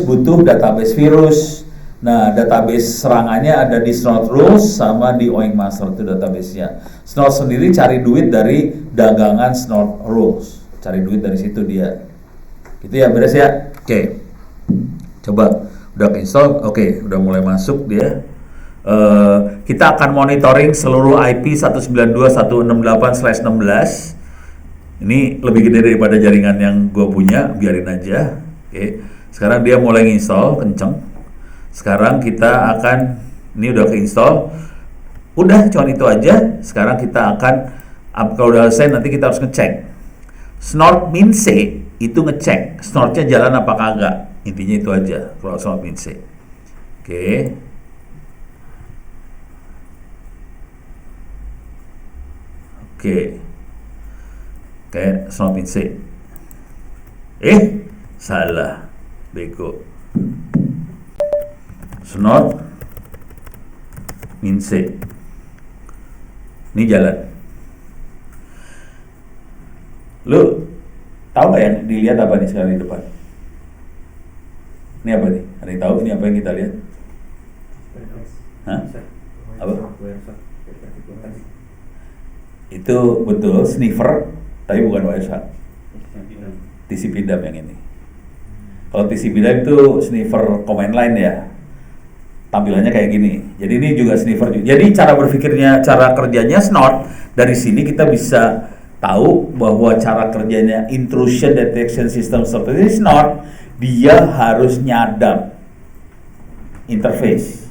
butuh database virus. Nah, database serangannya ada di snort rules sama di oink master, itu database-nya. Snort sendiri cari duit dari dagangan snort rules, cari duit dari situ dia. Gitu ya, beres ya. Oke, coba udah install. Oke, udah mulai masuk dia. Kita akan monitoring seluruh IP 192.168/16. Ini lebih gede daripada jaringan yang gue punya, biarin aja. Oke, sekarang dia mulai nginstall kenceng. Sekarang kita akan, ini udah keinstall, udah cuma itu aja. Sekarang kita akan, kalau udah selesai nanti kita harus ngecek. Snort min C itu ngecek snortnya jalan apa kagak. Intinya itu aja kalau snort min C. Oke. Kayak snort min C. Salah, bego. Snort min C. Ini jalan. Lu tahu nggak yang dilihat apa nih sekarang di depan? Ini apa nih? Ada yang tahu ini apa yang kita lihat? Hah? Apa? Itu betul sniffer, tapi bukan Wireshark. TC Pindam yang ini. Kalau TC Pindam itu sniffer command line ya. Tampilannya kayak gini. Jadi ini juga sniffer juga. Jadi cara berpikirnya, cara kerjanya snort, dari sini kita bisa tahu bahwa cara kerjanya intrusion detection system seperti snort, dia harus nyadap interface.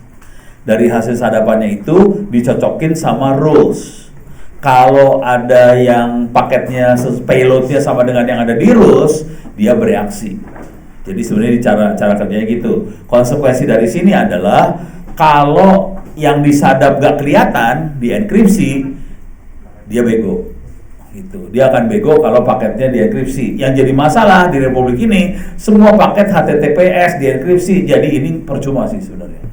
Dari hasil sadapannya itu dicocokin sama rules. Kalau ada yang paketnya payloadnya sama dengan yang ada di rules, dia bereaksi. Jadi sebenarnya cara kerjanya gitu. Konsekuensi dari sini adalah kalau yang disadap gak kelihatan di enkripsi, dia bego. Gitu. Dia akan bego kalau paketnya dienkripsi. Yang jadi masalah di Republik ini, semua paket HTTPS dienkripsi, jadi ini percuma sih sebenarnya.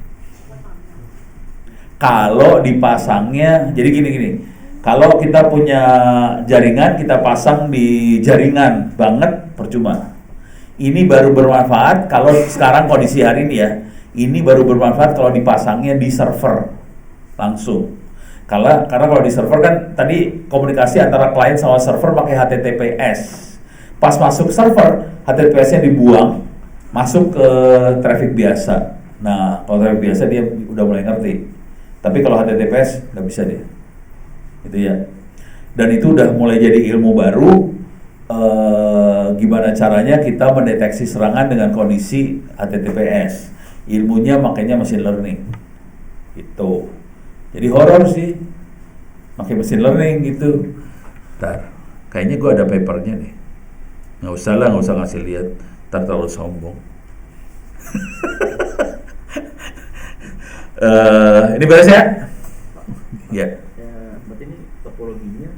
Kalau dipasangnya, jadi gini. Kalau kita punya jaringan, kita pasang di jaringan banget, percuma. Ini baru bermanfaat kalau sekarang kondisi hari ini ya. Ini baru bermanfaat kalau dipasangnya di server langsung. Karena kalau di server kan tadi komunikasi antara klien sama server pakai HTTPS. Pas masuk server, HTTPS-nya dibuang, masuk ke traffic biasa. Nah, kalau traffic biasa dia udah mulai ngerti. Tapi kalau HTTPS nggak bisa dia. Gitu ya. Dan itu udah mulai jadi ilmu baru. Gimana caranya kita mendeteksi serangan dengan kondisi HTTPS. Ilmunya makanya machine learning. Gitu. Jadi horor sih, pakai machine learning gitu. Ntar, kayaknya gue ada papernya nih. Nggak usah ngasih lihat. Ntar terlalu sombong. Ini beres ya? Ya. Ya, berarti ini topologinya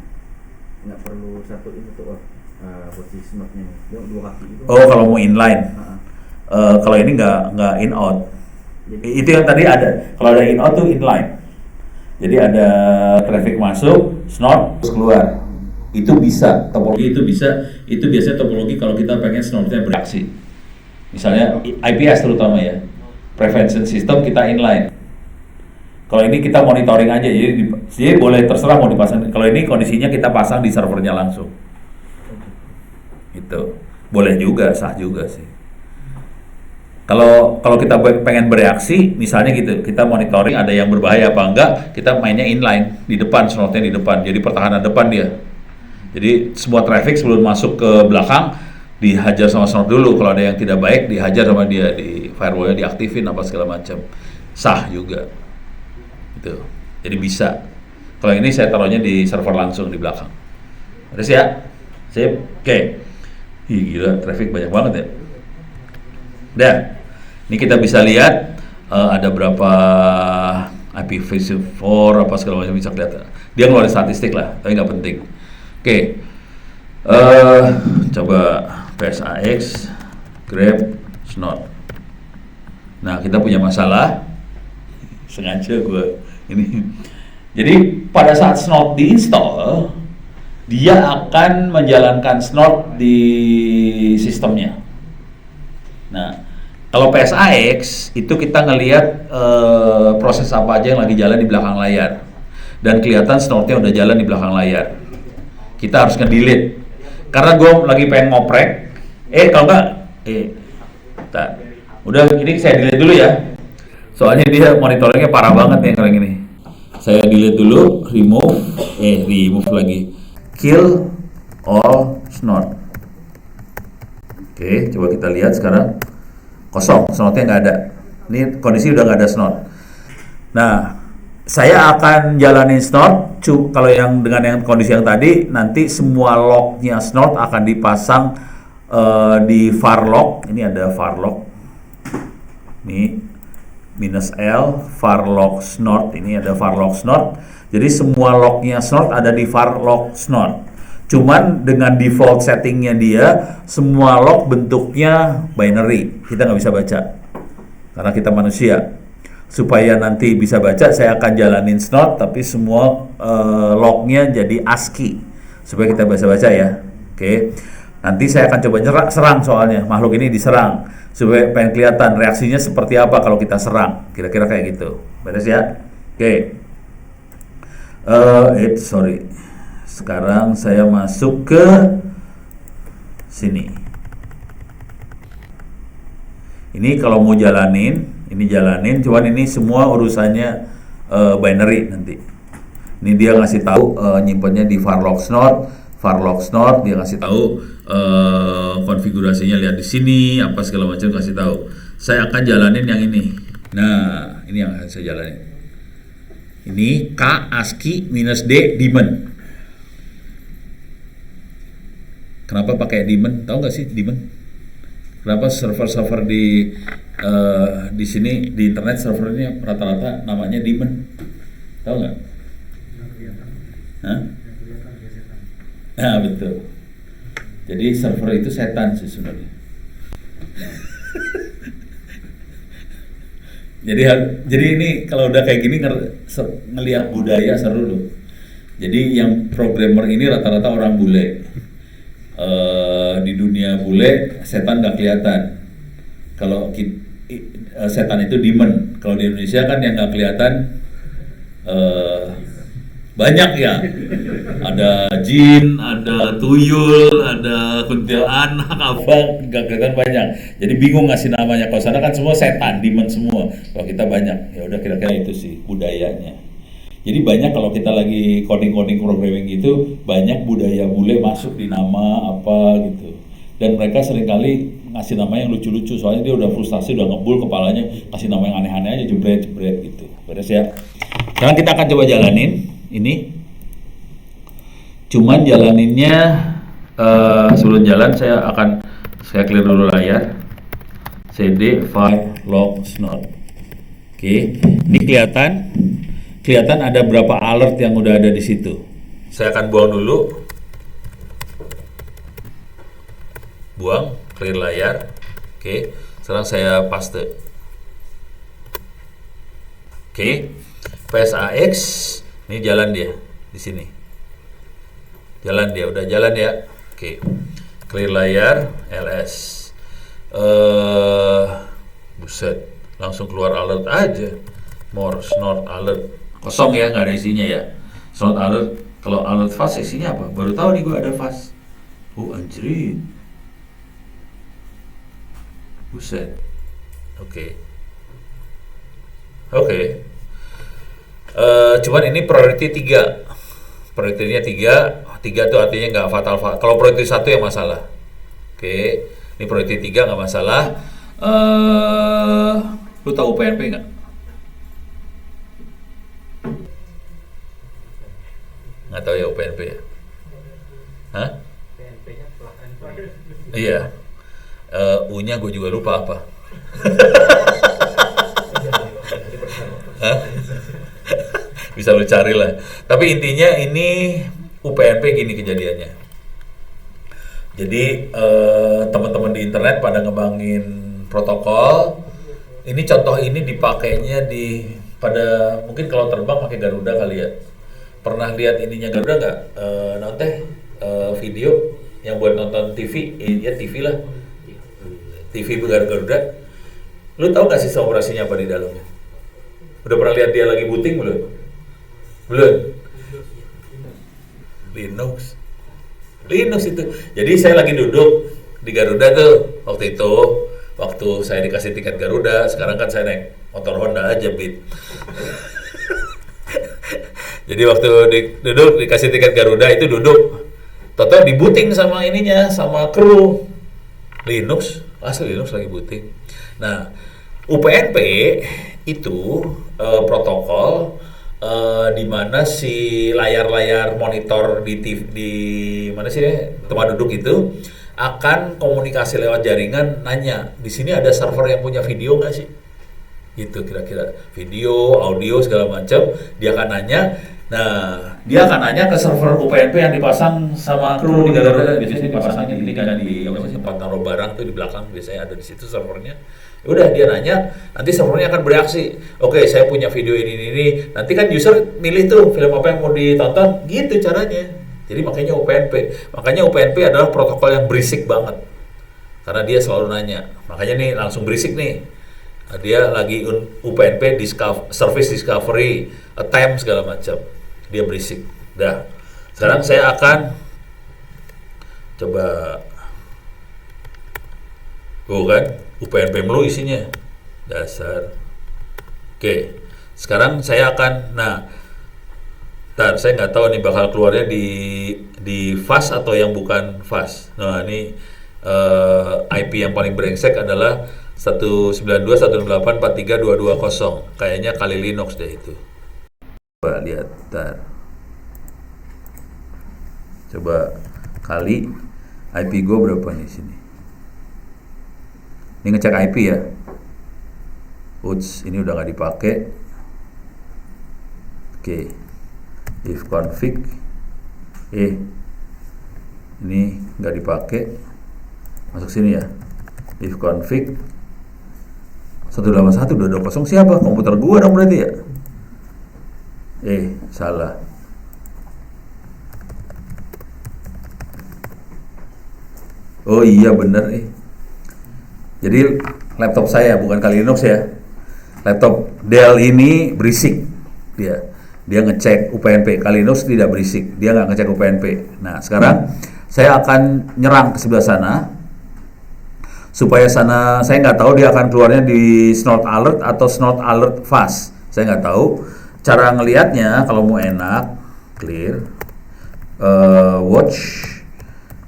nggak perlu satu ini tuh, posisi snotnya nih. Dia dua kaki itu. Oh, kalau mau inline. Kalau ini nggak in out. Itu yang tadi ada. Kalau ada in out tuh inline. Jadi ada traffic masuk, snort, terus keluar. Itu bisa, topologi itu bisa. Itu biasanya topologi kalau kita pengen snortnya bereaksi. Misalnya IPS terutama ya. Prevention system kita inline. Kalau ini kita monitoring aja, jadi boleh terserah mau dipasang. Kalau ini kondisinya kita pasang di servernya langsung. Itu boleh juga, sah juga sih. Kalau kita pengen bereaksi, misalnya gitu, kita monitoring ada yang berbahaya apa enggak, kita mainnya inline di depan, slotnya di depan, jadi pertahanan depan dia. Jadi semua traffic sebelum masuk ke belakang dihajar sama slot dulu. Kalau ada yang tidak baik, dihajar sama dia, di firewall-nya diaktifin apa segala macam. Sah juga. Gitu. Jadi bisa. Kalau ini saya taruhnya di server langsung di belakang. Terus ya, sip, oke. Ih, gila, traffic banyak banget ya. Udah. Ini kita bisa lihat ada berapa IPv4 apa segala macam bisa kelihatan. Dia ngeluarin statistik lah, tapi nggak penting. Oke. Coba PSAX, grep, snort. Nah, kita punya masalah. Sengaja gue ini. Jadi pada saat snort diinstal, dia akan menjalankan snort di sistemnya. Nah, kalau PSAX itu kita ngelihat proses apa aja yang lagi jalan di belakang layar dan kelihatan snortnya udah jalan di belakang layar. Kita harus nge-delete karena gue lagi pengen ngoprek. Kalau enggak, udah ini saya delete dulu ya. Soalnya dia monitoringnya parah banget nih kalau ini. Saya delete dulu, remove lagi, kill all snort. Oke, coba kita lihat sekarang. Kosong, snotnya nggak ada. Ini kondisi udah nggak ada snot. Nah, saya akan jalanin snot. Kalau yang dengan yang kondisi yang tadi, nanti semua lognya snot akan dipasang di var log. Ini ada var log. Ini -L var log snot. Ini ada var log snot. Jadi semua lognya snot ada di var log snot. Cuman dengan default settingnya dia, semua log bentuknya binary. Kita nggak bisa baca. Karena kita manusia. Supaya nanti bisa baca, saya akan jalanin snot, tapi semua lognya jadi ASCII. Supaya kita bisa baca ya. Oke. Nanti saya akan coba serang soalnya. Makhluk ini diserang. Supaya pengen kelihatan reaksinya seperti apa kalau kita serang. Kira-kira kayak gitu. Beres ya? Oke. Sorry. Sekarang saya masuk ke sini. Ini kalau mau jalanin, cuman ini semua urusannya binary nanti. Ini dia ngasih tahu nyimpennya di var log snort, dia ngasih tahu konfigurasinya, lihat di sini apa segala macam kasih tahu. Saya akan jalanin yang ini. Nah, ini yang saya jalanin. Ini K ASCII -D daemon. Kenapa pakai daemon? Tahu nggak sih daemon? Kenapa server-server di sini di internet servernya rata-rata namanya daemon? Tahu nggak? Hah? Nah, betul. Jadi server itu setan sih sebenarnya. jadi ini kalau udah kayak gini ngelihat budaya seru loh. Jadi yang programmer ini rata-rata orang bule. Di dunia bule setan nggak kelihatan. Kalau setan itu demon. Kalau di Indonesia kan yang nggak kelihatan Banyak ya. Ada jin, ada tuyul, ada kuntilanak, apa, nggak kelihatan banyak. Jadi bingung ngasih namanya. Kalau sana kan semua setan, demon semua. Kalau kita banyak, ya udah kira-kira itu sih budayanya. Jadi banyak kalau kita lagi coding-coding programming gitu, banyak budaya bule masuk di nama apa gitu. Dan mereka seringkali ngasih nama yang lucu-lucu, soalnya dia udah frustasi, udah ngebul kepalanya, kasih nama yang aneh-aneh aja, jebret-jebret gitu. Beres ya. Sekarang kita akan coba jalanin ini. Cuman jalaninnya sebelum jalan saya clear dulu layar. CD file log snot. Oke, ini kelihatan ada berapa alert yang udah ada di situ. Saya akan buang dulu. Buang, clear layar. Oke, sekarang saya paste. Oke, PSAX ini jalan dia di sini. Jalan dia, udah jalan ya. Oke, clear layar, LS. Buset, langsung keluar alert aja. More snort alert. Kosong ya, nggak ada isinya ya. Snort alert. Kalau alert fast isinya apa? Baru tahu nih gue ada fast. Anjir. Buset. Oke. Cuman ini priority 3. Priority-nya 3 tuh artinya nggak fatal. Kalau priority 1 yang masalah. Oke. Ini priority 3 nggak masalah. Lu tahu PNP nggak? Nggak tahu ya UPNP ya? Hah? PNP-nya pelakon. Iya. U-nya gue juga lupa apa. Hah? Bisa lu cari lah. Tapi intinya ini UPNP gini kejadiannya. Jadi teman-teman di internet pada ngembangin protokol. Ini contoh ini dipakainya pada mungkin kalau terbang pakai Garuda kali ya. Pernah lihat ininya Garuda nggak? Nonton video yang buat nonton TV, ya TV lah. TV Garuda. Lu tahu nggak sistem operasinya apa di dalamnya? Udah pernah lihat dia lagi booting belum? Belum. Linux itu. Jadi saya lagi duduk di Garuda tuh waktu saya dikasih tiket Garuda. Sekarang kan saya naik motor Honda aja, Beat. Jadi waktu duduk dikasih tiket Garuda itu duduk, total di booting sama ininya, sama kru Linux, asli Linux lagi booting. Nah, UPNP itu protokol di mana si layar-layar monitor di TV, di mana sih tempat duduk itu akan komunikasi lewat jaringan, nanya di sini ada server yang punya video nggak sih? Gitu kira-kira, video, audio segala macam, dia akan nanya. Nah, dia akan nanya ke server UPNP yang dipasang sama kru di Garuda. Biasanya dipasangnya ini kan di tempat taruh barang tuh di belakang, biasanya ada di situ servernya. Udah dia nanya, nanti servernya akan bereaksi. Oke, saya punya video ini. Nanti kan user milih tuh film apa yang mau ditonton, gitu caranya. Jadi makanya UPNP adalah protokol yang berisik banget. Karena dia selalu nanya. Makanya nih langsung berisik nih. Dia lagi UPNP service discovery, attempt segala macam. Dia berisik. Dah. Sekarang saya akan coba kan UPNP mulu isinya. Dasar. Oke. Sekarang saya akan saya nggak tahu nih bakal keluarnya di fast atau yang bukan fast. Nah, ini IP yang paling brengsek adalah 192.168.43.220. Kayaknya kali Linux deh itu. Coba lihat, coba kali IP gue berapa nih sini. Ini ngecek IP ya. Ini udah nggak dipakai. Oke. If config ini nggak dipakai. Masuk sini ya. If config 181.220 siapa? Komputer gua dong berarti ya? Salah. Oh iya bener Jadi laptop saya bukan kali Linux ya. Laptop Dell ini berisik dia. Dia ngecek UPnP. Kali Linux tidak berisik, dia nggak ngecek UPnP. Nah, sekarang saya akan nyerang ke sebelah sana. Supaya sana, saya nggak tahu dia akan keluarnya di snort alert atau snort alert fast. Saya nggak tahu. Cara ngelihatnya kalau mau enak, clear, watch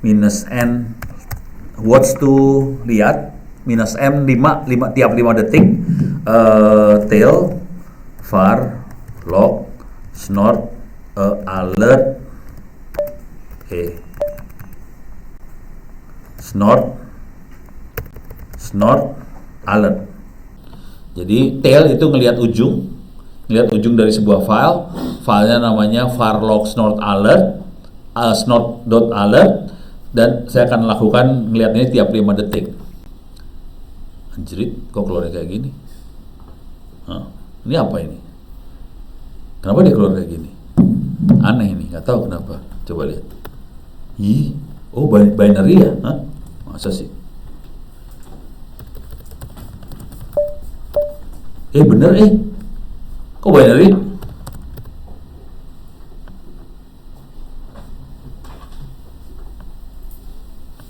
minus n, watch to lihat, minus m 5 tiap 5 detik, tail, var, log, snort, alert, snort, alert. Jadi tail itu ngelihat ujung dari sebuah file. Filenya namanya var log snort alert, snort.alert, dan saya akan lakukan ngelihat ini tiap 5 detik. Anjrit, kok keluarnya kayak gini? Ini apa ini? Kenapa dia keluar kayak gini? Aneh ini, nggak tahu kenapa. Coba lihat. Oh binary ya? Masa sih? Bener kok binary?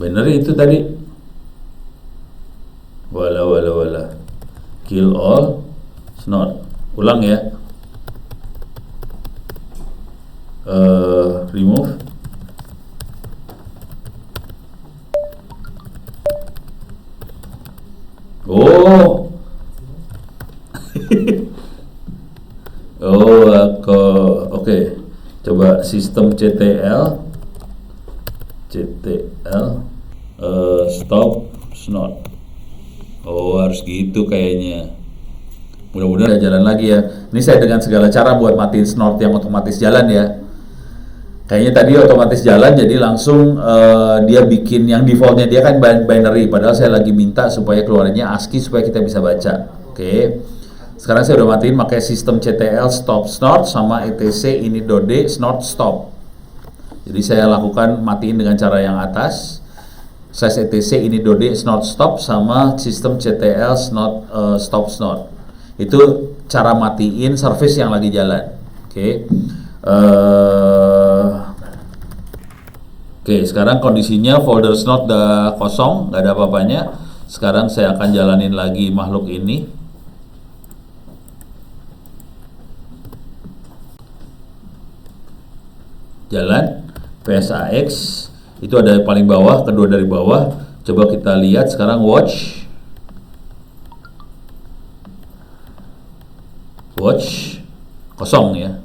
Binary itu tadi. Wala kill all snort. Ulang ya. Remove. Oke. Coba sistem CTL stop snort. Harus gitu kayaknya. Mudah-mudahan jalan lagi ya. Ini saya dengan segala cara buat matiin snort yang otomatis jalan ya. Kayaknya tadi otomatis jalan, jadi langsung dia bikin yang defaultnya dia kan binary. Padahal saya lagi minta supaya keluarnya ASCII supaya kita bisa baca. Oke. Sekarang saya udah matiin pakai sistem CTL stop snort sama etc ini.d snort stop. Jadi saya lakukan matiin dengan cara yang atas. Slash etc ini.d snort stop sama sistem CTL stop snort. Itu cara matiin service yang lagi jalan. Oke. Oke, sekarang kondisinya folder snort udah kosong, nggak ada apa-apanya. Sekarang saya akan jalanin lagi makhluk ini. Jalan PSAX itu ada paling bawah, kedua dari bawah. Coba kita lihat sekarang watch kosong ya.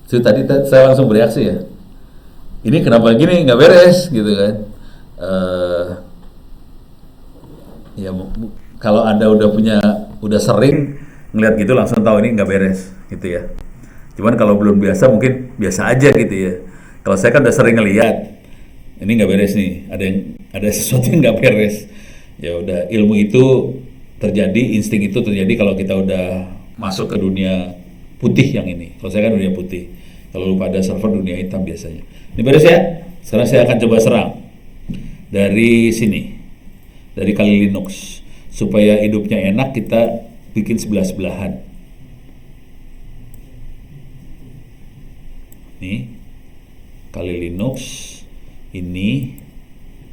Itu tadi saya langsung bereaksi ya. Ini kenapa gini, nggak beres gitu kan? Ya kalau Anda udah sering ngeliat gitu langsung tahu ini nggak beres gitu ya. Cuman kalau belum biasa mungkin biasa aja gitu ya. Kalau saya kan udah sering ngeliat, ini nggak beres nih, ada sesuatu yang nggak beres. Ya udah, ilmu itu terjadi, insting itu terjadi kalau kita udah masuk ke dunia putih yang ini. Kalau saya kan dunia putih, kalau pada server dunia hitam biasanya. Ini beres ya. Sekarang saya akan coba serang dari sini, dari Kali Linux. Supaya hidupnya enak kita bikin sebelah-sebelahan. Nih, Kali Linux ini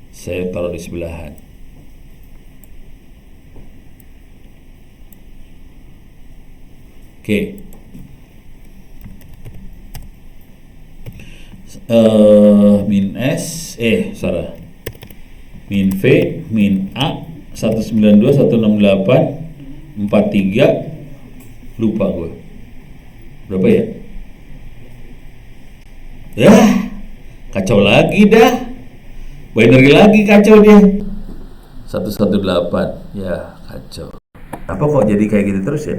saya taruh di sebelahan. Oke. Min S, min V, min A, 192.168.43, lupa gue. Berapa ya? Kacau lagi dah. Binary lagi kacau dia. 118, ya kacau. Apa kok jadi kayak gitu terus ya?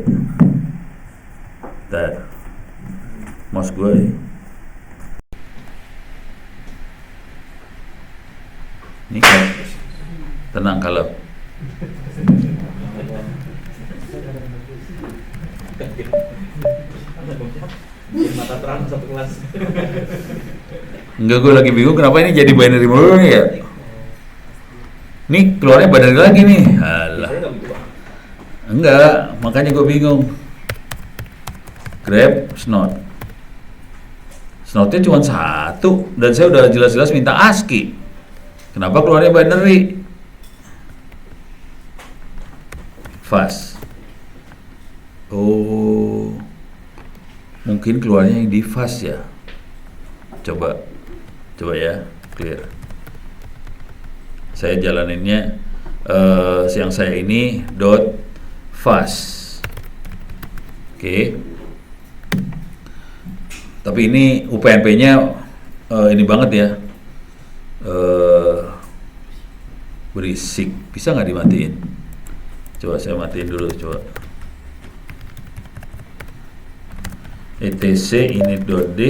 Bentar. Mouse gue ya. Ini kan tenang kalau mata terang satu kelas. enggak, gue lagi bingung kenapa ini jadi binary mulu nih ya. Nih keluarnya binary lagi nih. Alah. Enggak, makanya gue bingung. Grab snot. Snotnya cuma satu dan saya udah jelas-jelas minta ASCII. Kenapa keluarnya binary? Fast. Oh, mungkin keluarnya yang di fast ya. Coba ya, clear. Saya jalaninnya yang saya ini dot fast. Oke. Tapi ini UPnP-nya ini banget ya. Berisik. Bisa nggak dimatiin? Coba saya matiin dulu, coba. etc init.d.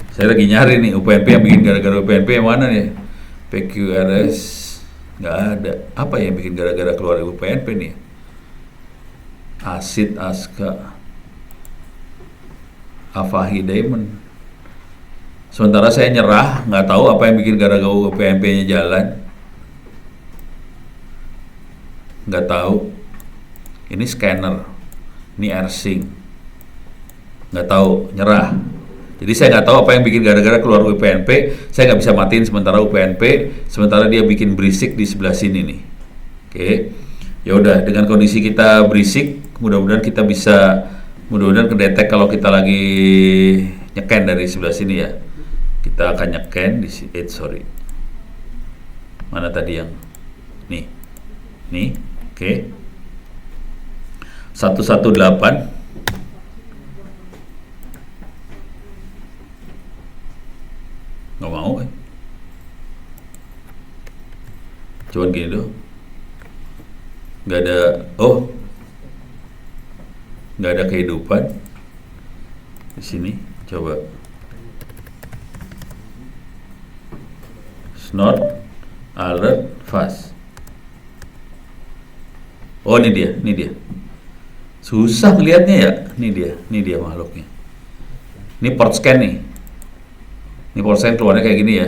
Saya lagi nyari nih UPnP yang bikin gara-gara UPnP yang mana nih? PQRS nggak ada. Apa yang bikin gara-gara keluar UPnP nih? Asid, Aska, Afahi, Diamond. Sementara saya nyerah, nggak tahu apa yang bikin gara-gara UPnP-nya jalan. Nggak tahu. Ini scanner, ini airsync. Nggak tahu, nyerah. Jadi saya nggak tahu apa yang bikin gara-gara keluar UPnP. Saya nggak bisa matiin sementara UPnP, sementara dia bikin berisik di sebelah sini nih. Oke, ya udah, dengan kondisi kita berisik, mudah-mudahan kita bisa, mudah-mudahan kedetek kalau kita lagi nyeken dari sebelah sini ya. Kita akan nyeken di sini. Sorry, mana tadi yang nih, oke. 118. Nggak mau kan? Cuman gini doh. Nggak ada, nggak ada kehidupan di sini. Coba snort alert fast. Oh, ini dia. Susah ngelihatnya ya. Ini dia makhluknya. Ini port scan nih. Ini port scan keluarnya kayak gini ya.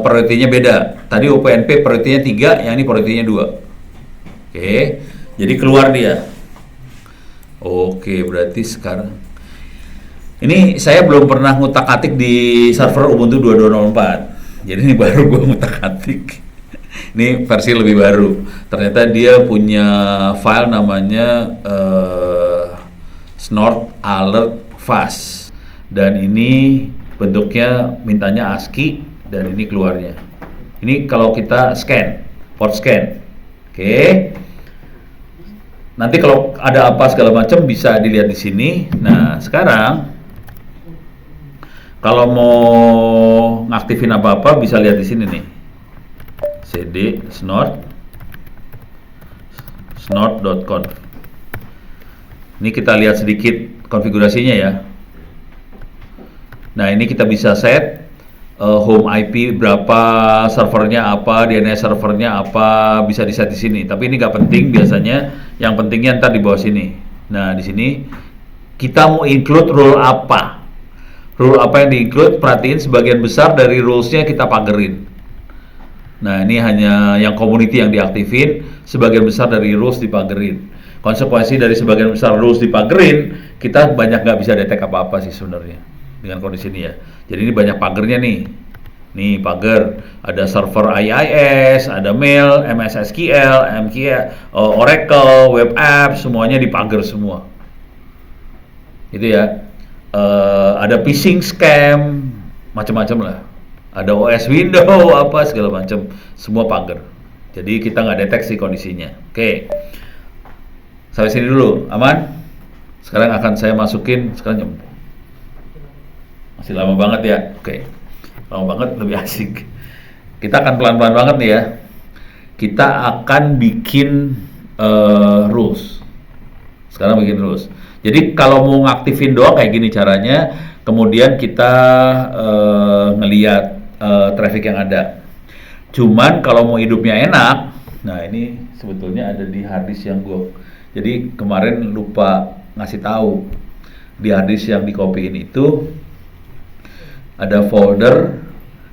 Prioritinya beda. Tadi UPnP prioritinya 3, yang ini prioritinya 2. Oke. Jadi keluar dia. Oke, berarti sekarang ini saya belum pernah ngutak-atik di server Ubuntu 2204. Jadi ini baru gua ngutak-atik. Ini versi lebih baru. Ternyata dia punya file namanya snort alert fast. Dan ini bentuknya mintanya ASCII dan ini keluarnya. Ini kalau kita scan, port scan. Oke. Nanti kalau ada apa segala macam bisa dilihat di sini. Nah, sekarang kalau mau ngaktifin apa-apa bisa lihat di sini nih. cd snort.conf. Ini kita lihat sedikit konfigurasinya ya. Nah, ini kita bisa set home IP berapa, servernya apa, DNS servernya apa, bisa di set di sini. Tapi ini nggak penting biasanya. Yang pentingnya ntar di bawah sini. Nah, di sini kita mau include rule apa? Rule apa yang di-include? Perhatiin sebagian besar dari rules-nya kita pagerin. Nah, ini hanya yang community yang diaktifin, sebagian besar dari rules dipagerin. Konsekuensi dari sebagian besar rules dipagerin, kita banyak nggak bisa detect apa-apa sih sebenarnya dengan kondisi ini ya. Jadi ini banyak pagernya nih. Nih pager, ada server IIS, ada mail, MS SQL, MQL, Oracle, web app, semuanya dipager semua. Gitu ya. Ada phishing scam, macam-macam lah. Ada OS Windows, apa segala macam, semua pager. Jadi kita nggak deteksi kondisinya. Oke. Sampai sini dulu, aman? Sekarang akan saya masukin, sekarang masih lama banget ya. Oke. Lama banget, lebih asik. Kita akan pelan-pelan banget nih ya. Kita akan bikin rules. Sekarang bikin rules. Jadi kalau mau ngaktifin doang kayak gini caranya. Kemudian kita ngeliat traffic yang ada. Cuman kalau mau hidupnya enak, nah ini sebetulnya ada di harddisk yang gue. Jadi kemarin lupa ngasih tahu di harddisk yang dikopiin itu ada folder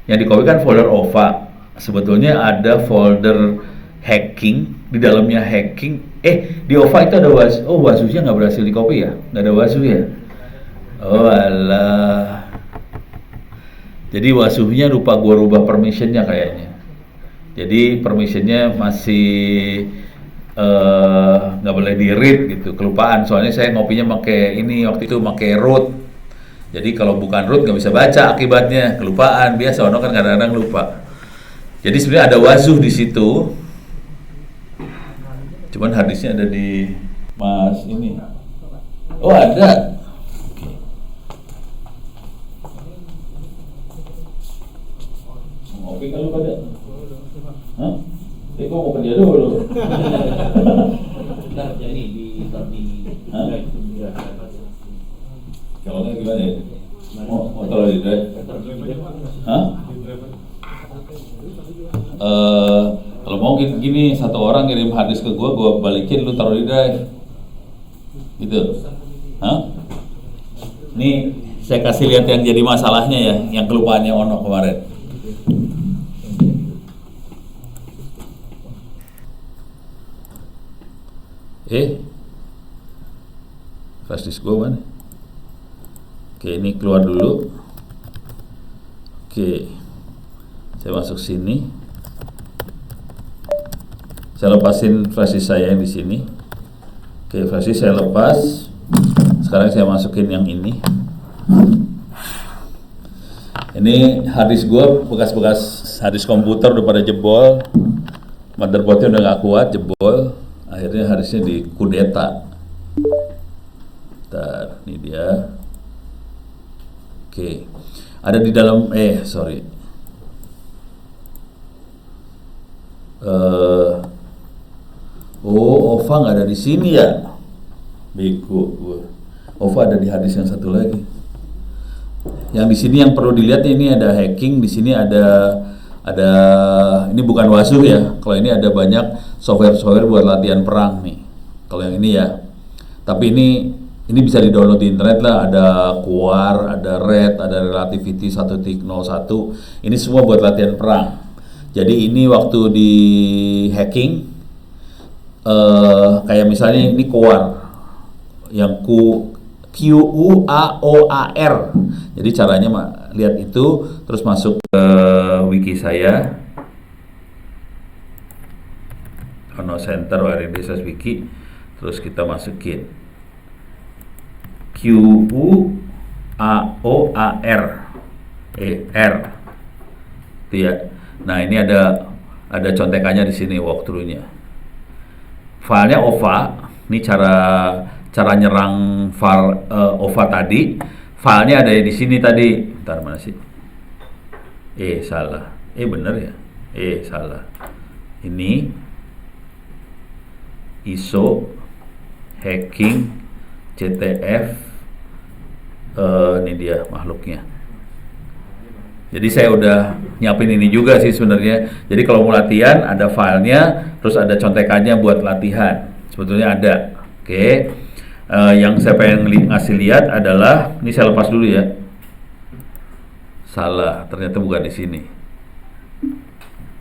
yang dikopi kan folder OVA. Sebetulnya ada folder hacking, di dalamnya hacking. Di OVA itu ada Wazoo-nya nggak berhasil di copy ya? Nggak ada Wazoo ya? Oh alah. Jadi Wazoo-nya lupa gua rubah permission-nya kayaknya. Jadi permission-nya masih nggak boleh di read gitu, kelupaan. Soalnya saya ngopinya pakai ini waktu itu pakai root. Jadi kalau bukan root nggak bisa baca, akibatnya kelupaan. Biasa orang kan kadang-kadang lupa. Jadi sebenarnya ada Wazoo di situ. Cuman hadisnya ada di Mas ini. Oh ada. Oke. Ngopi kalau pada? Hah? Kok mau kerja dulu? Ntar jadi di Hah? Kalau nggak gimana ya? Mau taruh di drive? Hah? Kalau mau gini, satu orang kirim hadis ke gua balikin, lu taruh di drive. Gitu. Hah? Nih saya kasih lihat yang jadi masalahnya ya, yang kelupaannya Ono kemarin. Flash disk gua mana? Oke, ini keluar dulu. Oke, saya masuk sini. Saya lepasin flash disk saya yang di sini. Oke, flash disk saya lepas. Sekarang saya masukin yang ini. Ini harddisk gua bekas-bekas harddisk komputer udah pada jebol. Motherboardnya udah nggak kuat, jebol. Akhirnya harddisknya dikudeta. Bentar, ini dia. Oke, ada di dalam. OVA nggak ada di sini ya? Bego gue. OVA ada di hadis yang satu lagi. Yang di sini yang perlu dilihat ini ada hacking. Di sini ada ini bukan Wazoo ya. Kalau ini ada banyak software buat latihan perang nih. Kalau yang ini ya. Tapi ini bisa di-download di internet lah. Ada Quar, ada Red, ada Relativity 1.01. Ini semua buat latihan perang. Jadi ini waktu di hacking, kayak misalnya ini Quar, yang QUAOAR. Jadi caranya lihat itu, terus masuk ke wiki saya, Ono Center Warindesas Wiki, terus kita masukin QUAOAR, R, itu ya. Nah ini ada contekannya di sini, walkthrough-nya. Filenya OVA. Ini cara nyerang file OVA tadi. Filenya ada di sini tadi. Bentar, mana sih? Salah. Bener ya? Salah. Ini ISO hacking CTF. Ini dia makhluknya. Jadi saya udah nyiapin ini juga sih sebenarnya. Jadi kalau mau latihan ada filenya, terus ada contekannya buat latihan. Sebetulnya ada. Oke. Yang saya pengen ngasih lihat adalah, ini saya lepas dulu ya. Salah, ternyata bukan di sini.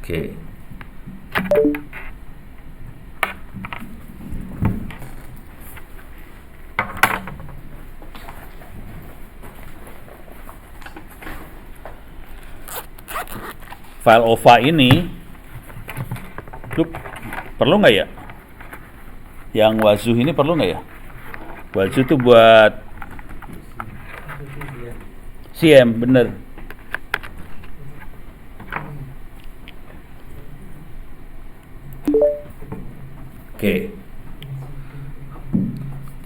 Oke. File OVA ini perlu nggak ya? Yang Wazoo ini perlu nggak ya? Wazoo itu buat SIEM, bener. Oke.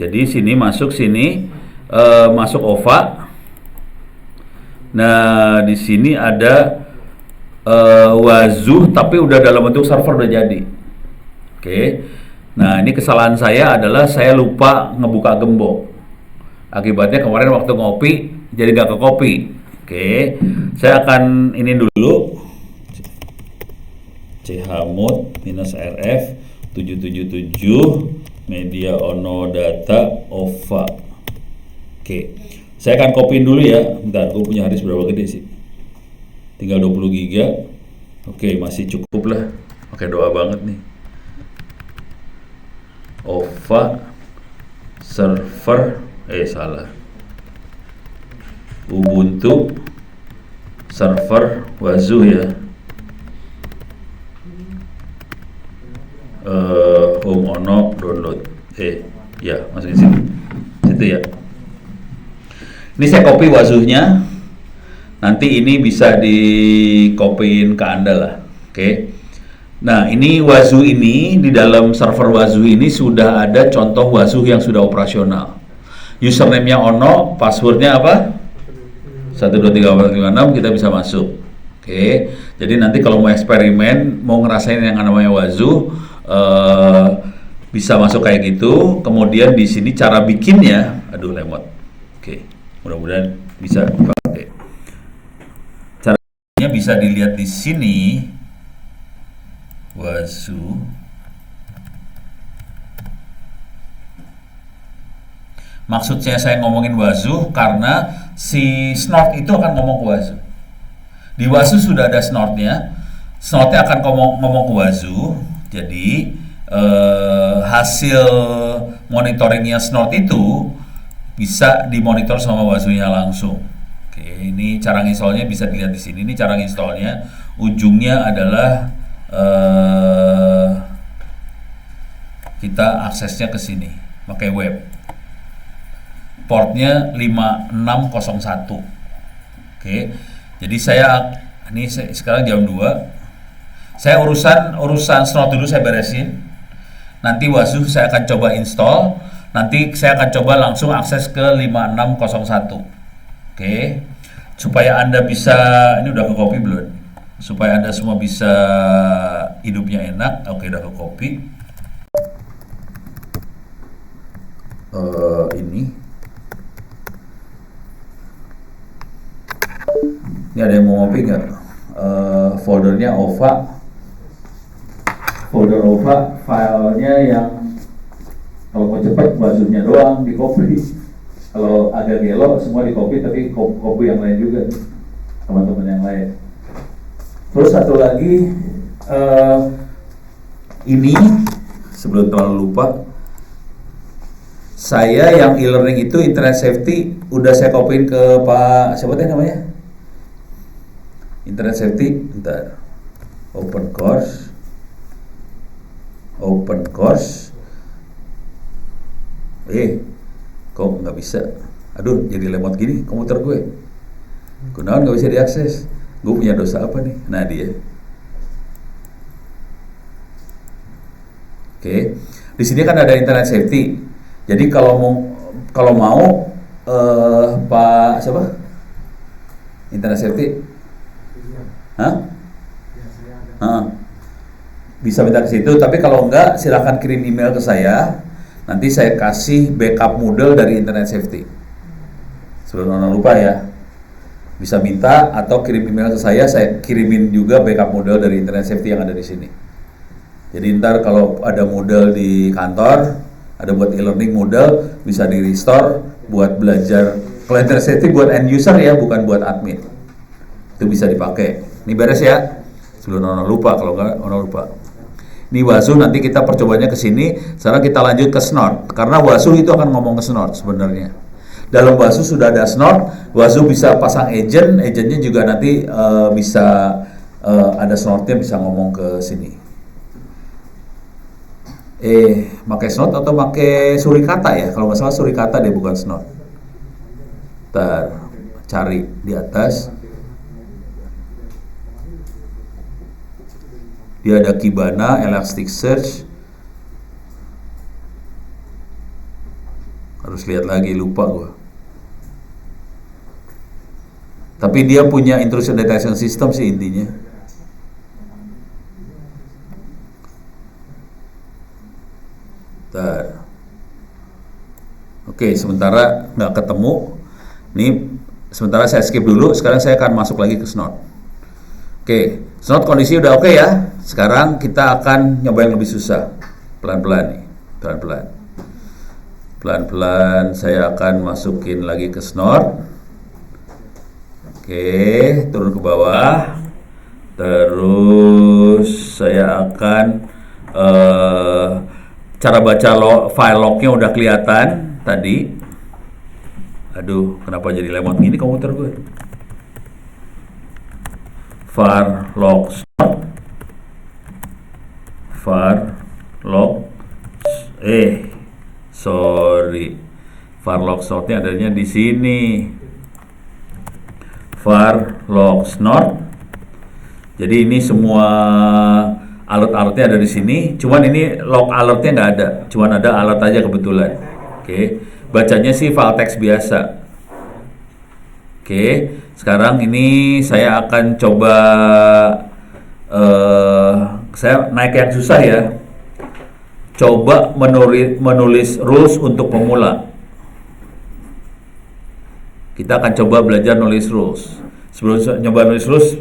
Jadi masuk OVA. Nah, di sini ada Wazoo tapi udah dalam bentuk server udah jadi. Oke. Nah, ini kesalahan saya adalah saya lupa ngebuka gembok. Akibatnya kemarin waktu ngopi jadi nggak ke copy. Oke. Saya akan ini dulu. chmod-rf 777 media ono data OVA. Oke. Saya akan copyin dulu ya. Bentar, gue punya harddisk berapa gede sih? Tinggal 20 GB. Oke, masih cukup lah. pakai doa banget nih. OVA server, salah. Ubuntu server Wazoo ya. Home Ono download. Ya, masukin situ. Situ ya. Ini saya copy Wazoo-nya. Nanti ini bisa di-copyin ke Anda lah. Oke. Nah, ini Wazoo ini di dalam server Wazoo ini sudah ada contoh Wazoo yang sudah operasional. Username-nya Ono, password-nya apa? 1234556, kita bisa masuk. Oke. Jadi nanti kalau mau eksperimen, mau ngerasain yang namanya Wazoo, bisa masuk kayak gitu. Kemudian di sini cara bikinnya, lemot. Oke. Mudah-mudahan bisa dipakai. Caranya bisa dilihat di sini. Wazoo. Maksudnya saya ngomongin Wazoo karena si Snort itu akan ngomong ke Wazoo. Di Wazoo sudah ada Snortnya. Snortnya akan ngomong ke Wazoo. Jadi hasil monitoringnya Snort itu bisa dimonitor sama Wazoo-nya langsung. Oke, ini cara installnya bisa dilihat di sini. Ini cara installnya. Ujungnya adalah kita aksesnya ke sini pakai web. Portnya 5601. Oke. Jadi sekarang jam 2. Saya urusan Snort dulu saya beresin. Nanti Wazoo saya akan coba install. Nanti saya akan coba langsung akses ke 5601. Oke. Supaya Anda bisa, ini udah ke copy belum? Supaya Anda semua bisa hidupnya enak. Oke, udah ke copy. Ini ada yang mau ngopi nggak? Foldernya OVA. Folder OVA, filenya yang kalau mau cepat Wazoo-nya doang di copy. Kalau agak gelo semua di copy, tapi copy yang lain juga nih, teman-teman yang lain. Terus satu lagi, ini sebelum terlalu lupa, saya yang e-learning itu internet safety udah saya copyin ke Pak siapa tadi namanya? Internet safety, bentar. Open course. Kok nggak bisa? Aduh, jadi lemot gini komputer gue. Gunawan nggak bisa diakses. Gue punya dosa apa nih? Nah dia. Oke. Di sini kan ada internet safety. Jadi kalau mau Pak siapa? Internet safety? Bisa minta ke situ, tapi kalau enggak silakan kirim email ke saya. Nanti saya kasih backup Moodle dari internet safety. Sebelum Nona lupa ya. Bisa minta atau kirim email ke saya kirimin juga backup Moodle dari internet safety yang ada di sini. Jadi ntar kalau ada Moodle di kantor, ada buat e-learning Moodle, bisa di restore buat belajar. Kalau internet safety buat end user ya, bukan buat admin. Itu bisa dipakai. Ini beres ya. Sebelum Nona lupa, kalau enggak Nona lupa. Ini Wazoo, nanti kita percobanya ke sini. Sekarang kita lanjut ke Snort. Karena Wazoo itu akan ngomong ke Snort sebenarnya. Dalam Wazoo sudah ada Snort. Wazoo bisa pasang agent. Agentnya juga nanti bisa ada Snortnya bisa ngomong ke sini. Pakai Snort atau pakai Surikata ya? Kalau nggak salah Surikata deh, bukan Snort. Ntar cari di atas. Dia ada Kibana, Elasticsearch. Harus lihat lagi, lupa gua. Tapi dia punya intrusion detection system sih intinya. Bentar. Oke, sementara nggak ketemu. Nih, sementara saya skip dulu. Sekarang saya akan masuk lagi ke Snort. Oke, Snort kondisi udah oke ya. Sekarang kita akan nyoba yang lebih susah. Pelan-pelan nih, pelan-pelan. Pelan-pelan saya akan masukin lagi ke Snort. Oke, turun ke bawah. Terus saya akan cara baca file lognya udah kelihatan tadi. Aduh, kenapa jadi lemot gini komputer gue? Var log sort, var log, var log sortnya adanya di sini. Var log snort. Jadi ini semua alert-alertnya ada di sini. Cuman ini log alertnya nggak ada. Cuman ada alert aja kebetulan. Oke. Bacanya sih file teks biasa. Oke. Sekarang ini saya akan coba saya naik yang susah ya. Coba menulis rules untuk pemula. Kita akan coba belajar nulis rules. Sebelum nyoba nulis rules,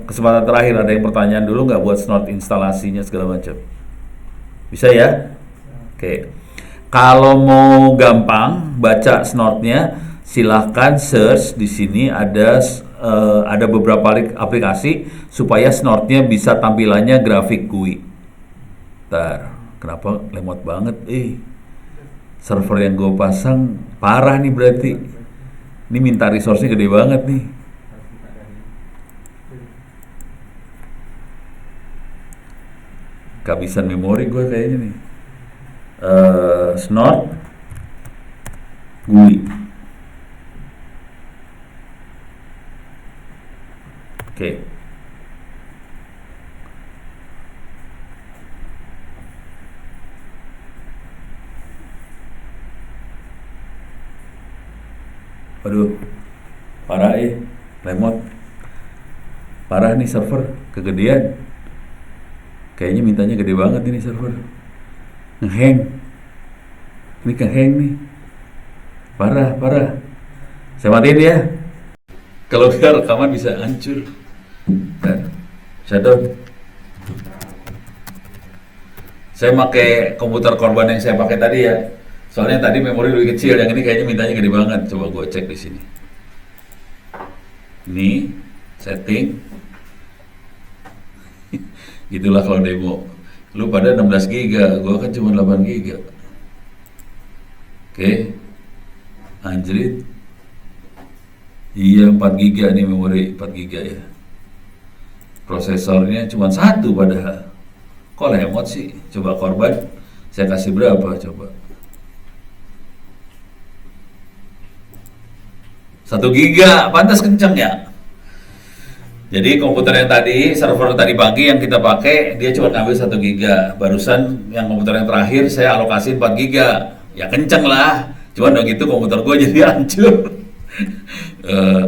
kesempatan terakhir, ada yang pertanyaan dulu nggak buat snort instalasinya segala macam? Bisa ya? Oke. Kalau mau gampang baca snortnya, silahkan search di sini ada beberapa aplikasi supaya snortnya bisa tampilannya grafik GUI. Ntar, kenapa lemot banget? Server yang gue pasang parah nih berarti. Ini minta resource-nya gede banget nih. Kehabisan memori gue kayaknya nih. Snort GUI. Oke. Waduh, parah lemot. Parah nih server, kegedean. Kayaknya mintanya gede banget ini server. Ngehang. Ini ngehang nih. Parah. Saya matiin ya. Kalau nggak rekaman bisa hancur. Shutdown. Saya pakai komputer korban yang saya pakai tadi ya. Soalnya tadi memori lebih kecil, yang ini kayaknya mintanya gede banget. Coba gue cek di sini. Ini setting. Gitulah kalau demo. Lu pada 16 GB, gue kan cuma 8 GB. Oke. Anjrit. Iya 4 GB nih memori, 4 GB ya. Prosesornya cuma 1 padahal. Kok lemot sih? Coba korban. Saya kasih berapa coba? 1 GB, pantas kenceng ya. Jadi komputer yang tadi, server tadi pagi yang kita pakai, dia cuma ngambil 1 GB. Barusan yang komputer yang terakhir saya alokasi 4 GB. Ya kenceng lah. Cuman udah gitu komputer gue jadi hancur.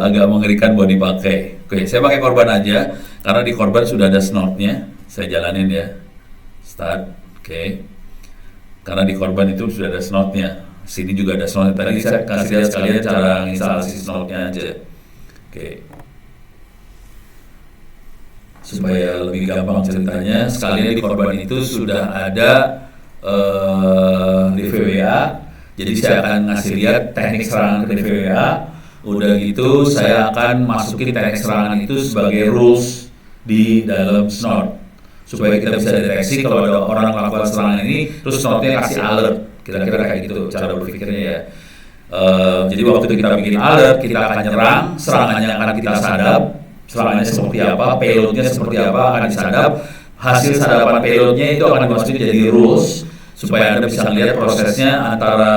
Agak mengerikan buat dipakai. Oke, saya pakai korban aja karena di korban sudah ada snortnya. Saya jalanin ya. Start. Oke. Karena di korban itu sudah ada snortnya. Sini juga ada snort. Tadi saya kasih lihat sekalian cara instalasi snotnya aja. Oke. Supaya lebih gampang ceritanya, sekalian di korban itu sudah ada DVWA. Jadi saya akan ngasih lihat teknik serangan ke DVWA. Udah gitu saya akan masukin teknik serangan itu sebagai rules di dalam snort. Supaya kita bisa deteksi kalau ada orang melakukan serangan ini, terus snortnya kasih alert. Kira-kira kayak gitu cara berpikirnya ya. Jadi waktu kita bikin alert, kita akan nyerang, serangannya akan kita sadap, serangannya seperti apa, payloadnya seperti apa akan disadap. Hasil sadapan payloadnya itu akan dimasukin jadi rules supaya Anda bisa melihat prosesnya antara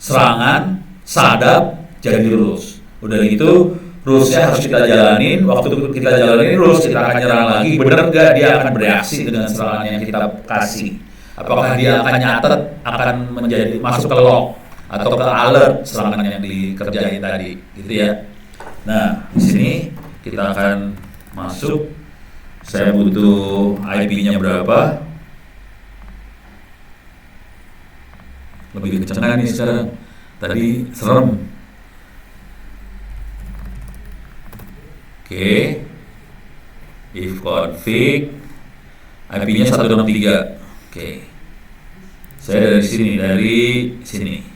serangan, sadap, jadi rules. Udah gitu, rulesnya harus kita jalanin. Waktu kita jalanin rules, kita akan nyerang lagi. Bener nggak dia akan bereaksi dengan serangan yang kita kasih? Apakah dia akan nyatet, akan menjadi masuk ke log atau ke alert serangan yang dikerjain tadi, gitu ya. Nah, di sini kita akan masuk. Saya butuh IP-nya berapa? Lebih kenceng nih sekarang. Tadi serem. Oke. If config IP-nya 163. Oke. Saya dari sini.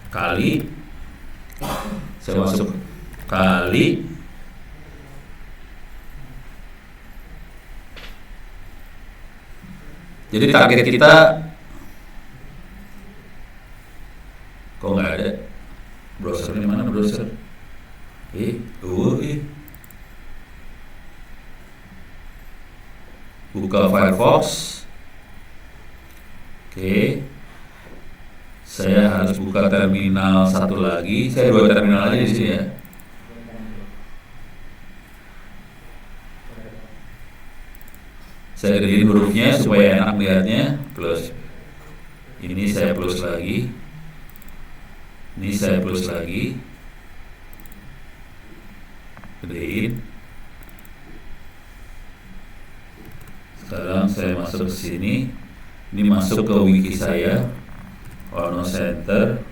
kali, saya masuk kali jadi target kita kok nggak ada browsernya, mana browser? Buka Firefox. Oke. Saya harus buka terminal satu lagi. Saya buat terminal aja di sini ya. Saya gedein hurufnya supaya enak lihatnya. Plus. Ini saya plus lagi. Ini saya plus lagi. Gedein. Sekarang saya masuk ke sini. Ini masuk ke wiki saya. Ono Center.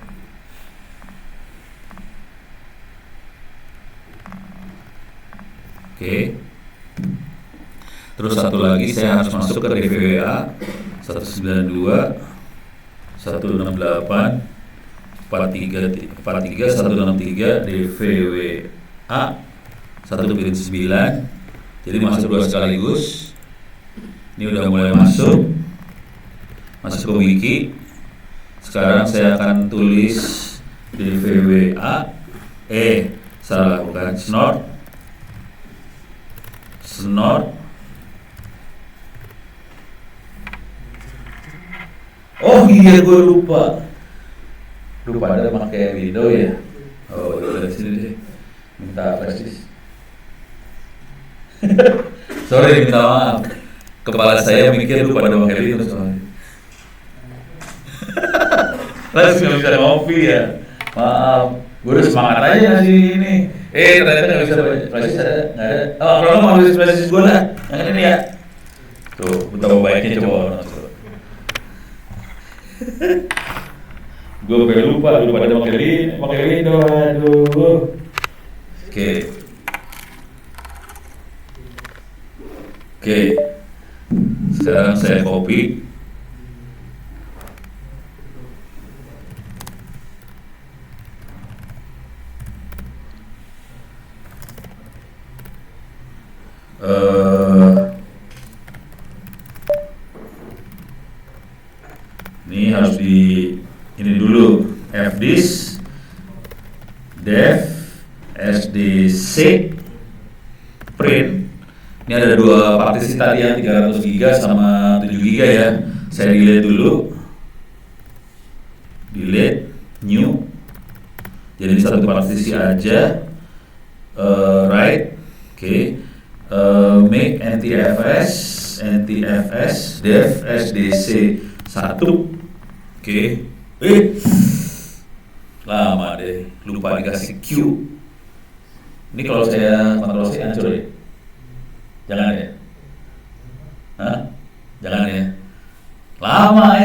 Oke. Terus satu lagi saya harus masuk ke DVWA 192 168 43 163 DVWA 1.9. Jadi masuk dua sekaligus. Ini udah mulai masuk ke wiki. Sekarang saya akan tulis DVWA salah, bukan snort. Oh iya, gue lupa ada pakai window ya. Oh dari sini deh, minta flash disk. Sorry, minta maaf, kepala saya mikir lupa ada pakai window soalnya. Langsung nggak bisa ngopi ya, maaf. Gue udah semangat aja sih ini. Ternyata nggak bisa flash disk, nggak ada. Oh, kalau nggak mau flash disk gue lah, yang ini ya. Tuh, betapa baiknya coba. Gue sampai lupa pada pakai window, aduh. Oke. Sekarang saya copy. Ini harus ini dulu fdisk dev sdc print. Ini ada dua partisi tadi yang 300 GB sama 7 GB ya. Saya delete dulu. Delete new. Jadi satu partisi aja. Right. Oke. Make ntfs dev sdc 1. Oke. Lama deh, lupa dikasih Q. Ini kalau saya kontrol C hancur ya? Jangan ya? Jangan ya? Lama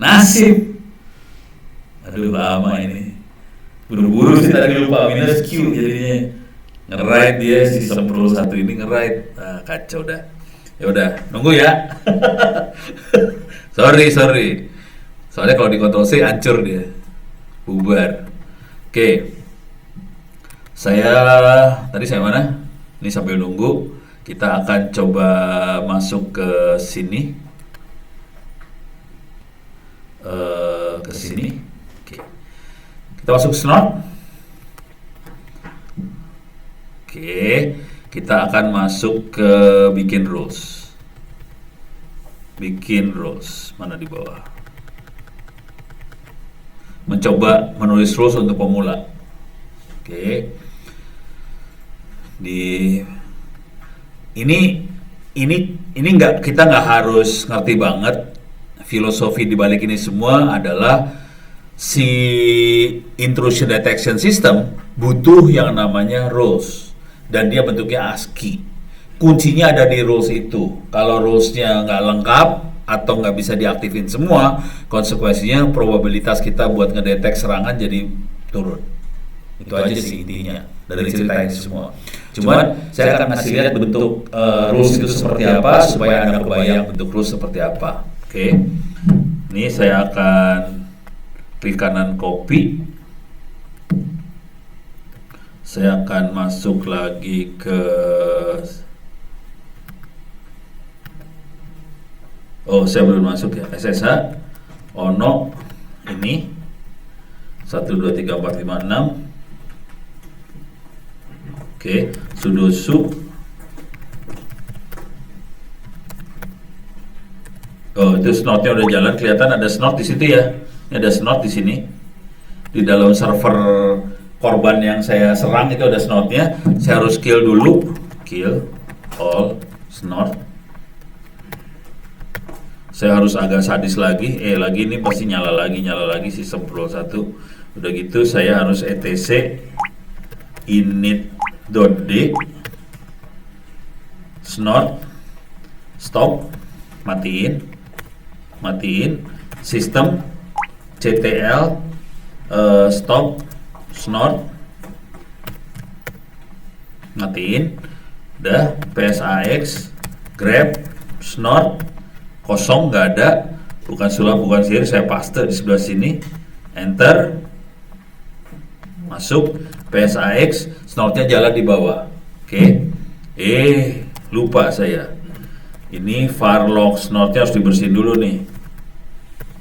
nasib. Aduh, lama ini. Buru-buru sih tadi lupa minus Q jadinya. Nge-write dia sistem Pro 1 ini nge-write. Kacau dah. Ya udah, nunggu ya. Sorry. Soalnya kalau di Ctrl C hancur dia. Bubar. Oke. Tadi saya mana? Ini sambil nunggu, kita akan coba masuk ke sini. Ke sini. Oke. Kita masuk snort. Oke. Kita akan masuk ke bikin rules. Mana di bawah? Mencoba menulis rules untuk pemula. Oke. Ini kita nggak harus ngerti banget. Filosofi di balik ini semua adalah si intrusion detection system butuh yang namanya rules. Dan dia bentuknya ASCII. Kuncinya ada di rules itu. Kalau rulesnya nggak lengkap atau nggak bisa diaktifin semua, konsekuensinya probabilitas kita buat ngedetek serangan jadi turun. Itu aja sih intinya dari cerita ini semua. Cuman saya akan ngasih lihat bentuk rules itu seperti apa supaya Anda kebayang bentuk rules seperti apa. Oke. Ini saya akan klik kanan copy. Saya akan masuk lagi ke saya belum masuk ya. SSH Ono ini 1 2 3 4 5 6. Oke, sudo su. Itu snotnya udah jalan, kelihatan ada snot di situ ya. Ini ada snot di sini. Di dalam server korban yang saya serang itu ada snotnya. Saya harus kill dulu. Kill all snot. Saya harus agak sadis lagi. Lagi ini pasti nyala lagi sistem Pro 1. Udah gitu saya harus etc init.d snot stop, matiin sistem ctl stop snot, matiin. Udah psax grab snot kosong, nggak ada, bukan sulap bukan sihir, saya paste di sebelah sini, enter, masuk. PSAX snotnya jalan di bawah. Oke. Lupa saya, ini varlog snotnya harus dibersihin dulu nih,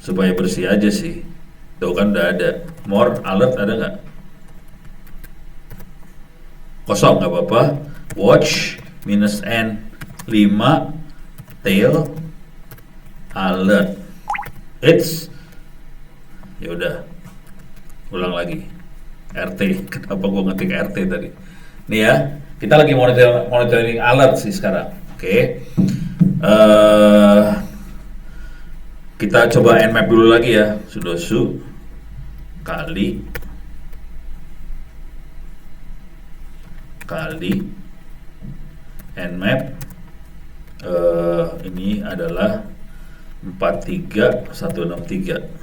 supaya bersih aja sih. Tuh kan udah ada. More alert ada nggak? Kosong, nggak apa-apa. Watch -n 5 tail alert. Ya udah, ulang lagi. RT, kenapa gua ngetik RT tadi? Nih ya, kita lagi monitoring alert sih sekarang. Oke. Kita coba nmap dulu lagi ya. Sudo su kali nmap ini adalah 43163.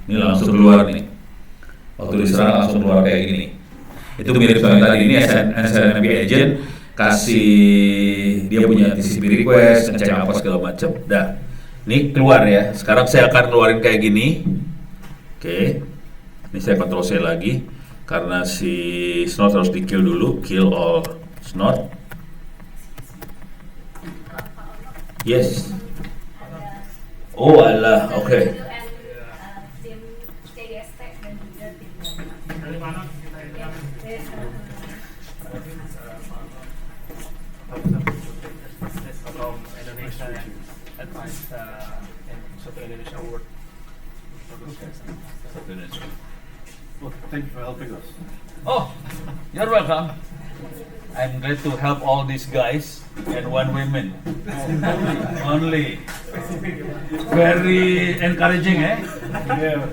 Ini langsung keluar nih. Waktu diserang langsung keluar kayak gini. Itu mirip sama tadi. Ini SNMP agent kasih dia punya TCP request, ngecek apa segala macam. Dah. Ini keluar ya. Sekarang saya akan keluarin kayak gini. Oke. Ini saya Ctrl C lagi karena si snot harus di kill dulu. Kill all snot. Yes. Oh alah, oke. Dari mana kita lihat? From Indonesia advice Soto Indonesia Award. Well, thank you for helping us. Oh, you're welcome. I'm glad to help all these guys and one woman. Only. Very encouraging, eh? Yeah.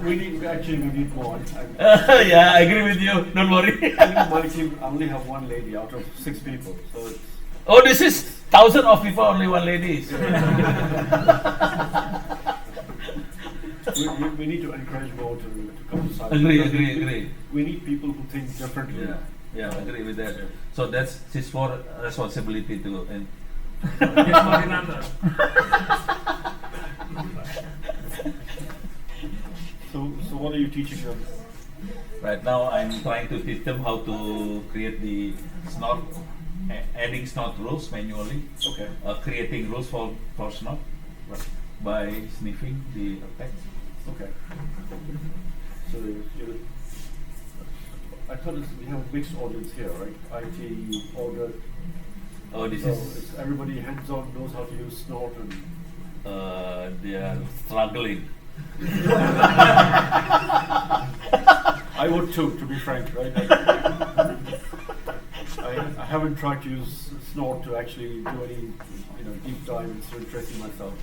we need more. Yeah, I agree with you. Don't worry. My team only have one lady out of 6 people, so it's, Oh, this is thousands of people, only one lady. we need to encourage more to come to science. Agree. We need people who think differently. Yeah, I agree with that. So that's his for responsibility to. Yes, coordinator. So what are you teaching them? Right now, I'm trying to teach them how to create the snot, adding snot rules manually. Okay. Creating rules for snot by sniffing the text. Okay. So I thought we have a mixed audience here, right? IT, audit. Oh, this So is is everybody hands-on, knows how to use Snort and they are struggling. I would too, to be frank, right? I haven't tried to use Snort to actually do any, deep dive into tracing myself.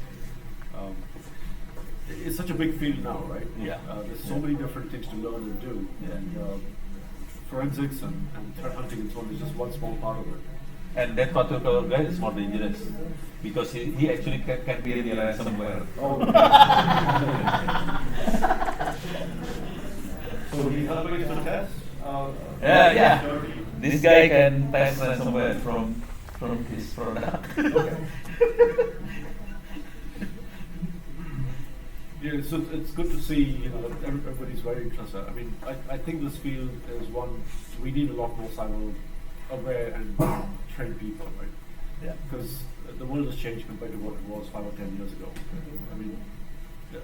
It's such a big field now, right? Yeah. There's so many different things to learn and do, Yeah. and forensics and threat hunting and so on is just one small part of it. And that particular guy is more dangerous because he actually can be in the ransomware. Oh. So he's helping us to test. Yeah. This guy can test ransomware from his product. Yeah, so it's good to see, you know, that everybody's very interested. I mean, I think this field is one, we need a lot more cyber aware and trained people, right? Yeah. Because the world has changed compared to what it was 5 or 10 years ago. I mean,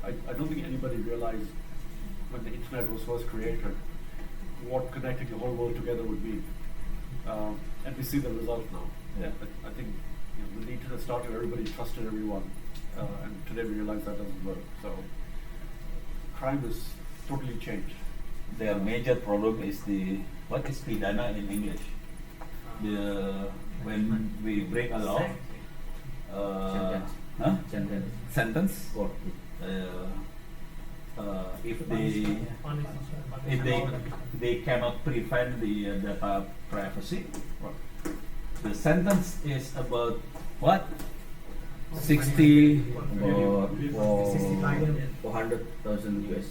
I don't think anybody realized when the internet was first created what connecting the whole world together would be. And we see the result now. Yeah. I think, you know, when the internet started, everybody trusted everyone. And today we realize that doesn't work. So crime has totally changed. Their major problem is what is pidana in English? When we break a law, Sentence. huh? Sentence. Sentence. Court. If they cannot prevent the data privacy, the sentence is about what? 60 About for 65. 400,000 US.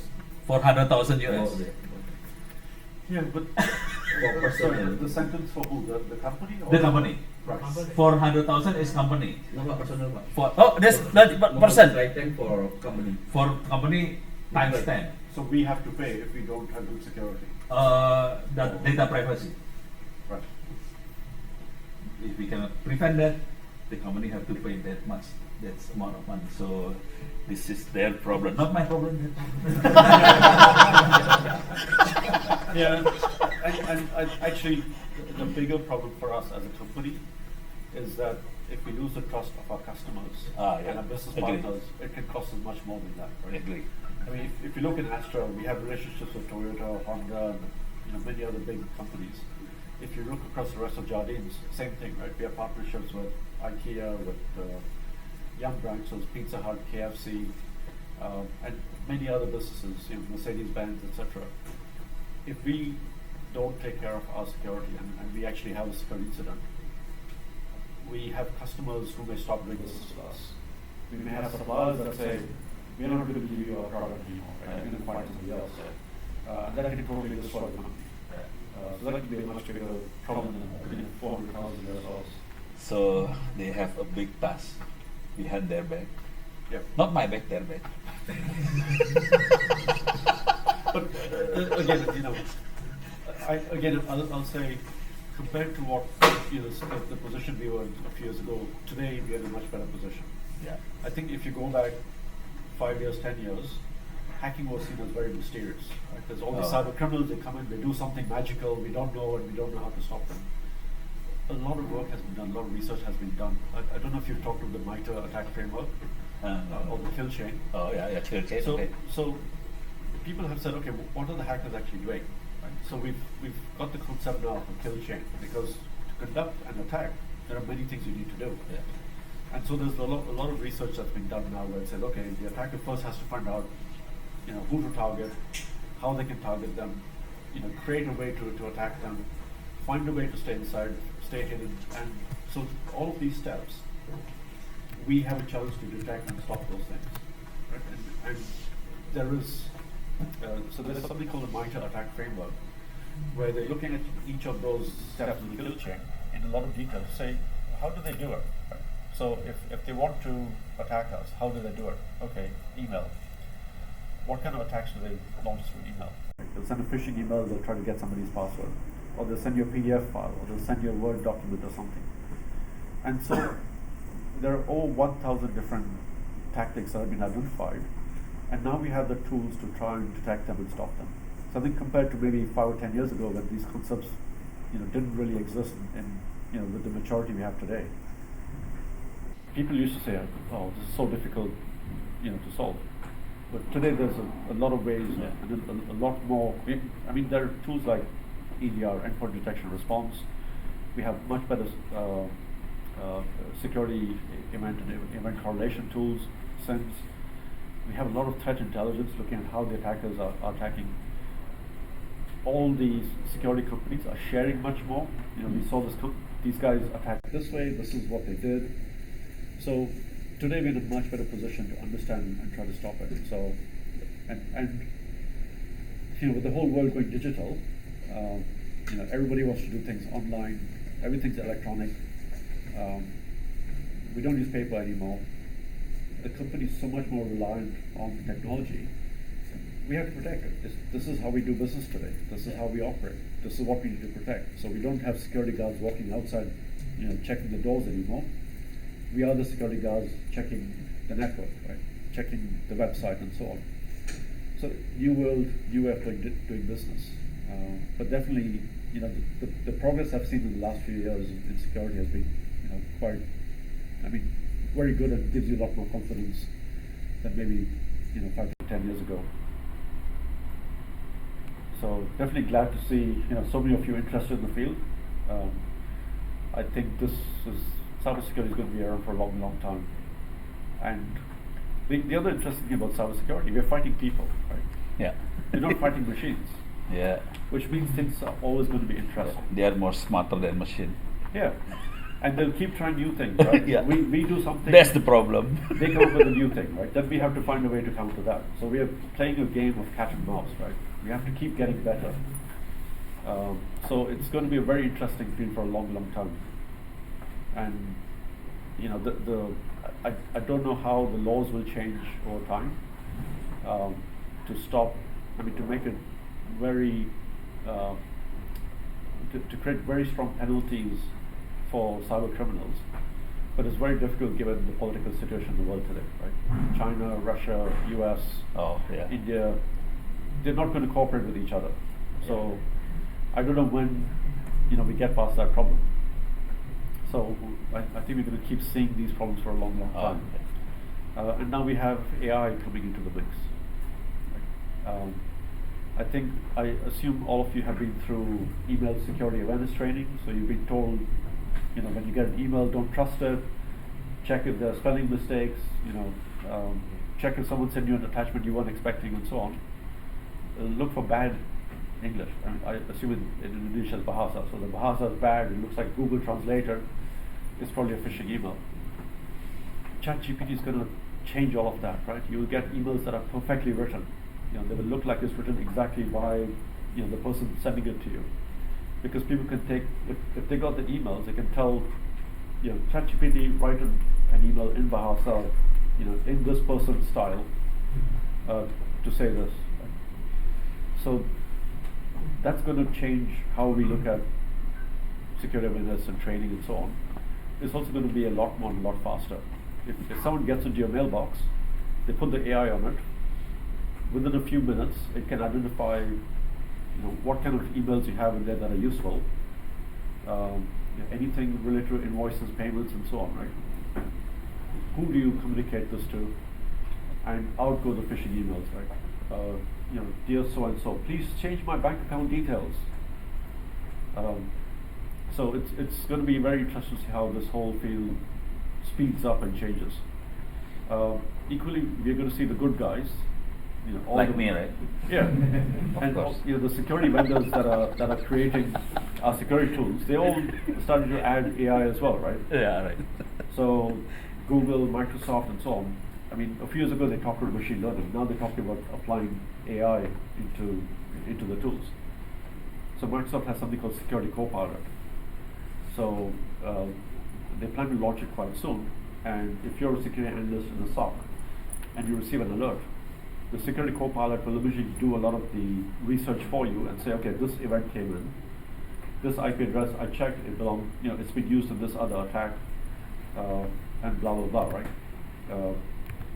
400,000 US. Yeah, but sorry, the sentence for who? The company? Or The company. Right. 400,000 is company. No, Pak, personal, Pak. That's person. Right time for company. For company times 10. So we have to pay if we don't have good security. The data privacy. Right. If we cannot prevent that, the company have to pay that much. That's amount of money. So this is their problem, not my problem. Yeah, and actually, the bigger problem for us as a company is that if we lose the trust of our customers Yeah. and our business Agree. partners, it can cost us much more than that. Right? Agree. I mean, if you look at Astra, we have relationships with Toyota, Honda, and, you know, many other big companies. If you look across the rest of Jardines, same thing, right? We have partnerships with IKEA, with Yum Brands, so it's Pizza Hut, KFC, and many other businesses, you know, Mercedes-Benz, etc. If we don't take care of our security and we actually have a security incident, we have customers who may stop doing business with us. We may have suppliers that say, we're not going to give you our product anymore, right? We're going to find somebody else. And that can totally destroy the company. So that could be a much bigger problem than 400,000 US. So they have a big task behind their back. Yep. Not my back, their back. But again, you know, I'll say, compared to what, you know, the position we were in a few years ago, today we are in a much better position. Yeah. I think if you go back 5 years, 10 years, hacking was seen as very mysterious. Right? There's all these cyber criminals, they come in, they do something magical, we don't know, and we don't know how to stop them. A lot of work has been done, a lot of research has been done. I don't know if you've talked about the MITRE attack framework or the kill chain. Oh yeah, kill chain. So, Okay. so people have said, okay, what are the hackers actually doing? Right? So we've got the concept now of a kill chain, because to conduct an attack, there are many things you need to do. Yeah. And so there's a lot of research that's been done now where it says, okay, the attacker first has to find out, you know, who to target, how they can target them, you know, create a way to attack them, find a way to stay inside, stay hidden, and so all of these steps, we have a challenge to detect and stop those things. Right? And there is, so there's something called the MITRE attack framework, where they're looking at each of those steps in the kill chain in a lot of detail to say, how do they do it? Right? So if they want to attack us, how do they do it? Okay, email. What kind of attacks do they launch through email? They'll send a phishing email, they'll try to get somebody's password. Or they'll send you a PDF file, or they'll send you a Word document or something. And so there are over 1,000 different tactics that have been identified. And now we have the tools to try and detect them and stop them. So I think compared to maybe 5 or 10 years ago when these concepts, you know, didn't really exist in you know, with the maturity we have today. People used to say, oh, this is so difficult, you know, to solve. But today there's a lot of ways and a lot more. I mean, there are tools like EDR, endpoint detection and response. We have much better security event and event correlation tools, SIEMs. We have a lot of threat intelligence looking at how the attackers are attacking. All these security companies are sharing much more. You know, we saw these guys attack this way, this is what they did. So today we're in a much better position to understand and try to stop it. So, and you know, with the whole world going digital, Everybody wants to do things online. Everything's electronic. We don't use paper anymore. The company is so much more reliant on technology. We have to protect it. This is how we do business today. This is how we operate. This is what we need to protect. So we don't have security guards walking outside, checking the doors anymore. We are the security guards checking the network, right? Checking the website and so on. So new world, new way of doing business. But definitely, the progress I've seen in the last few years in security has been, quite, very good, and gives you a lot more confidence than maybe, 5 to 10 years ago. So definitely glad to see, so many of you interested in the field. I think cybersecurity is going to be around for a long, long time. And the other interesting thing about cybersecurity, we're fighting people, right? Yeah. We're not fighting machines, Yeah. which means things are always going to be interesting. They are more smarter than machine. Yeah. And they'll keep trying new things, right? Yeah. We do something. That's the problem. They come up with a new thing, right? Then we have to find a way to counter that. So we are playing a game of cat and mouse, right? We have to keep getting better. So it's going to be a very interesting field for a long, long time. And I don't know how the laws will change over time to make it very to create very strong penalties for cyber criminals. But it's very difficult given the political situation in the world today, right? China, Russia, US, Oh, yeah. India, they're not going to cooperate with each other. So I don't know when we get past that problem. So I think we're going to keep seeing these problems for a long, long time. And now we have AI coming into the mix. Right? I assume all of you have been through email security awareness training. So you've been told, when you get an email, don't trust it. Check if there are spelling mistakes. Check if someone sent you an attachment you weren't expecting, and so on. Look for bad English. I assume in Indonesia it's Bahasa. So the Bahasa is bad. It looks like Google Translator. It's probably a phishing email. ChatGPT is going to change all of that, right? You'll get emails that are perfectly written. They will look like it's written exactly by the person sending it to you. Because people can take, if they got the emails, they can tell, ChatGPT write an email in Bahasa, in this person's style, to say this. Right? So that's going to change how we look at security awareness and training and so on. It's also going to be a lot more and a lot faster. If someone gets into your mailbox, they put the AI on it. Within a few minutes, it can identify, what kind of emails you have in there that are useful. Anything related to invoices, payments, and so on, right? Who do you communicate this to? And out go the phishing emails, right? Dear so and so, please change my bank account details. So it's going to be very interesting to see how this whole field speeds up and changes. Equally, we're going to see the good guys. All Like me, right? Yeah, Of and course. the security vendors that are creating our security tools, they all started to add AI as well, right? Yeah, right. So Google, Microsoft, and so on. A few years ago they talked about machine learning. Now they're talking about applying AI into the tools. So Microsoft has something called Security Copilot. So they plan to launch it quite soon. And if you're a security analyst in the SOC and you receive an alert, the Security Copilot will immediately do a lot of the research for you and say, okay, this event came in, this IP address I checked, it's been used in this other attack, and blah blah blah, right?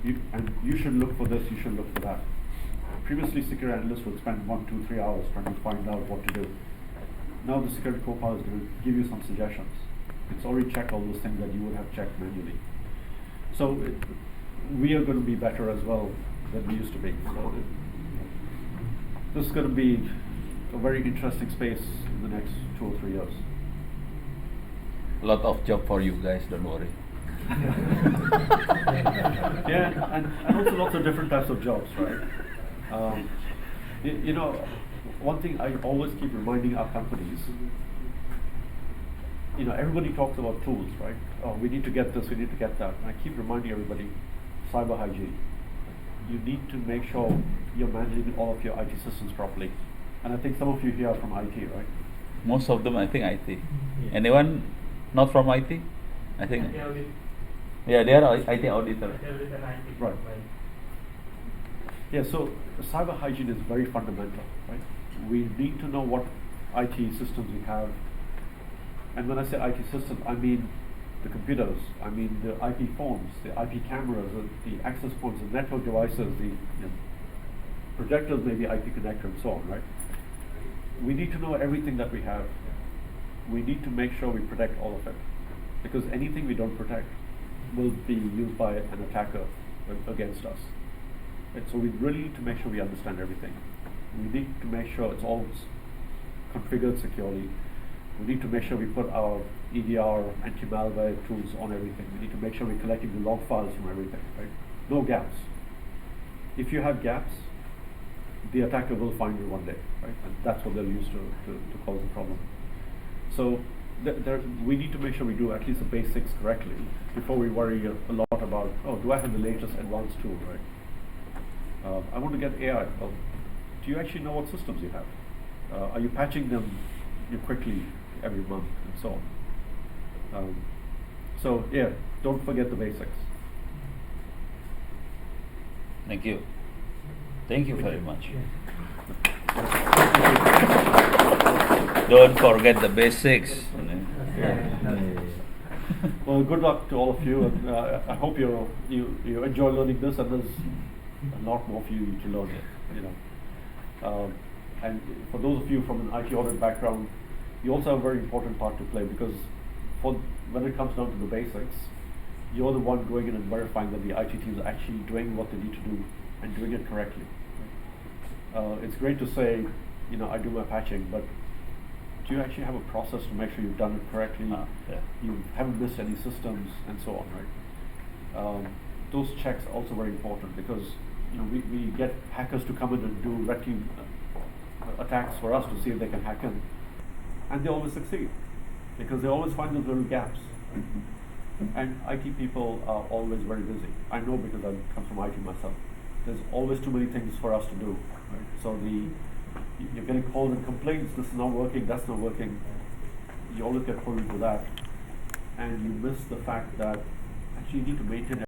You should look for this, you should look for that. Previously, security analysts would spend 1, 2, 3 hours trying to find out what to do. Now the Security Copilot is going to give you some suggestions. It's already checked all those things that you would have checked manually. So we are going to be better as well than we used to be. So this is going to be a very interesting space in the next 2 or 3 years. A lot of job for you guys, don't worry. Yeah, and also lots of different types of jobs, right? One thing I always keep reminding our companies, everybody talks about tools, right? Oh, we need to get this, we need to get that. And I keep reminding everybody, cyber hygiene. You need to make sure you're managing all of your IT systems properly. And I think some of you here are from IT, right? Most of them, I think, IT. Anyone not from IT? I think. IT audit. Yeah, they are IT auditor. IT audit and IT. Right. Yeah, so cyber hygiene is very fundamental, right? We need to know what IT systems we have. And when I say IT systems, I mean the computers, I mean the IP phones, the IP cameras, the access points, the network devices, the projectors, maybe IP connector and so on, right? We need to know everything that we have. We need to make sure we protect all of it. Because anything we don't protect will be used by an attacker against us. Right? So we really need to make sure we understand everything. We need to make sure it's all configured securely. We need to make sure we put our EDR, anti-malware tools on everything. We need to make sure we're collecting the log files from everything, right? No gaps. If you have gaps, the attacker will find you one day, right? And that's what they'll use to cause the problem. So we need to make sure we do at least the basics correctly before we worry a lot about, oh, do I have the latest advanced tool, right? I want to get AI. Well, do you actually know what systems you have? Are you patching them quickly every month and so on? So yeah, don't forget the basics. Thank you. Thank you very much. Don't forget the basics. Well, good luck to all of you, and I hope you enjoy learning this, and there's a lot more for you to learn. You know, and for those of you from an IT audit background, you also have a very important part to play, because when it comes down to the basics, you're the one going in and verifying that the IT team is actually doing what they need to do and doing it correctly. It's great to say, you know, I do my patching, but do you actually have a process to make sure you've done it correctly? Yeah. You haven't missed any systems and so on, right? Those checks are also very important, because you know we get hackers to come in and do red team attacks for us to see if they can hack in, and they always succeed because they always find those little gaps. And IT people are always very busy. I know because I come from IT myself. There's always too many things for us to do. Right? So you're getting calls and complaints. This is not working. That's not working. You always get pulled into that, and you miss the fact that actually you need to maintain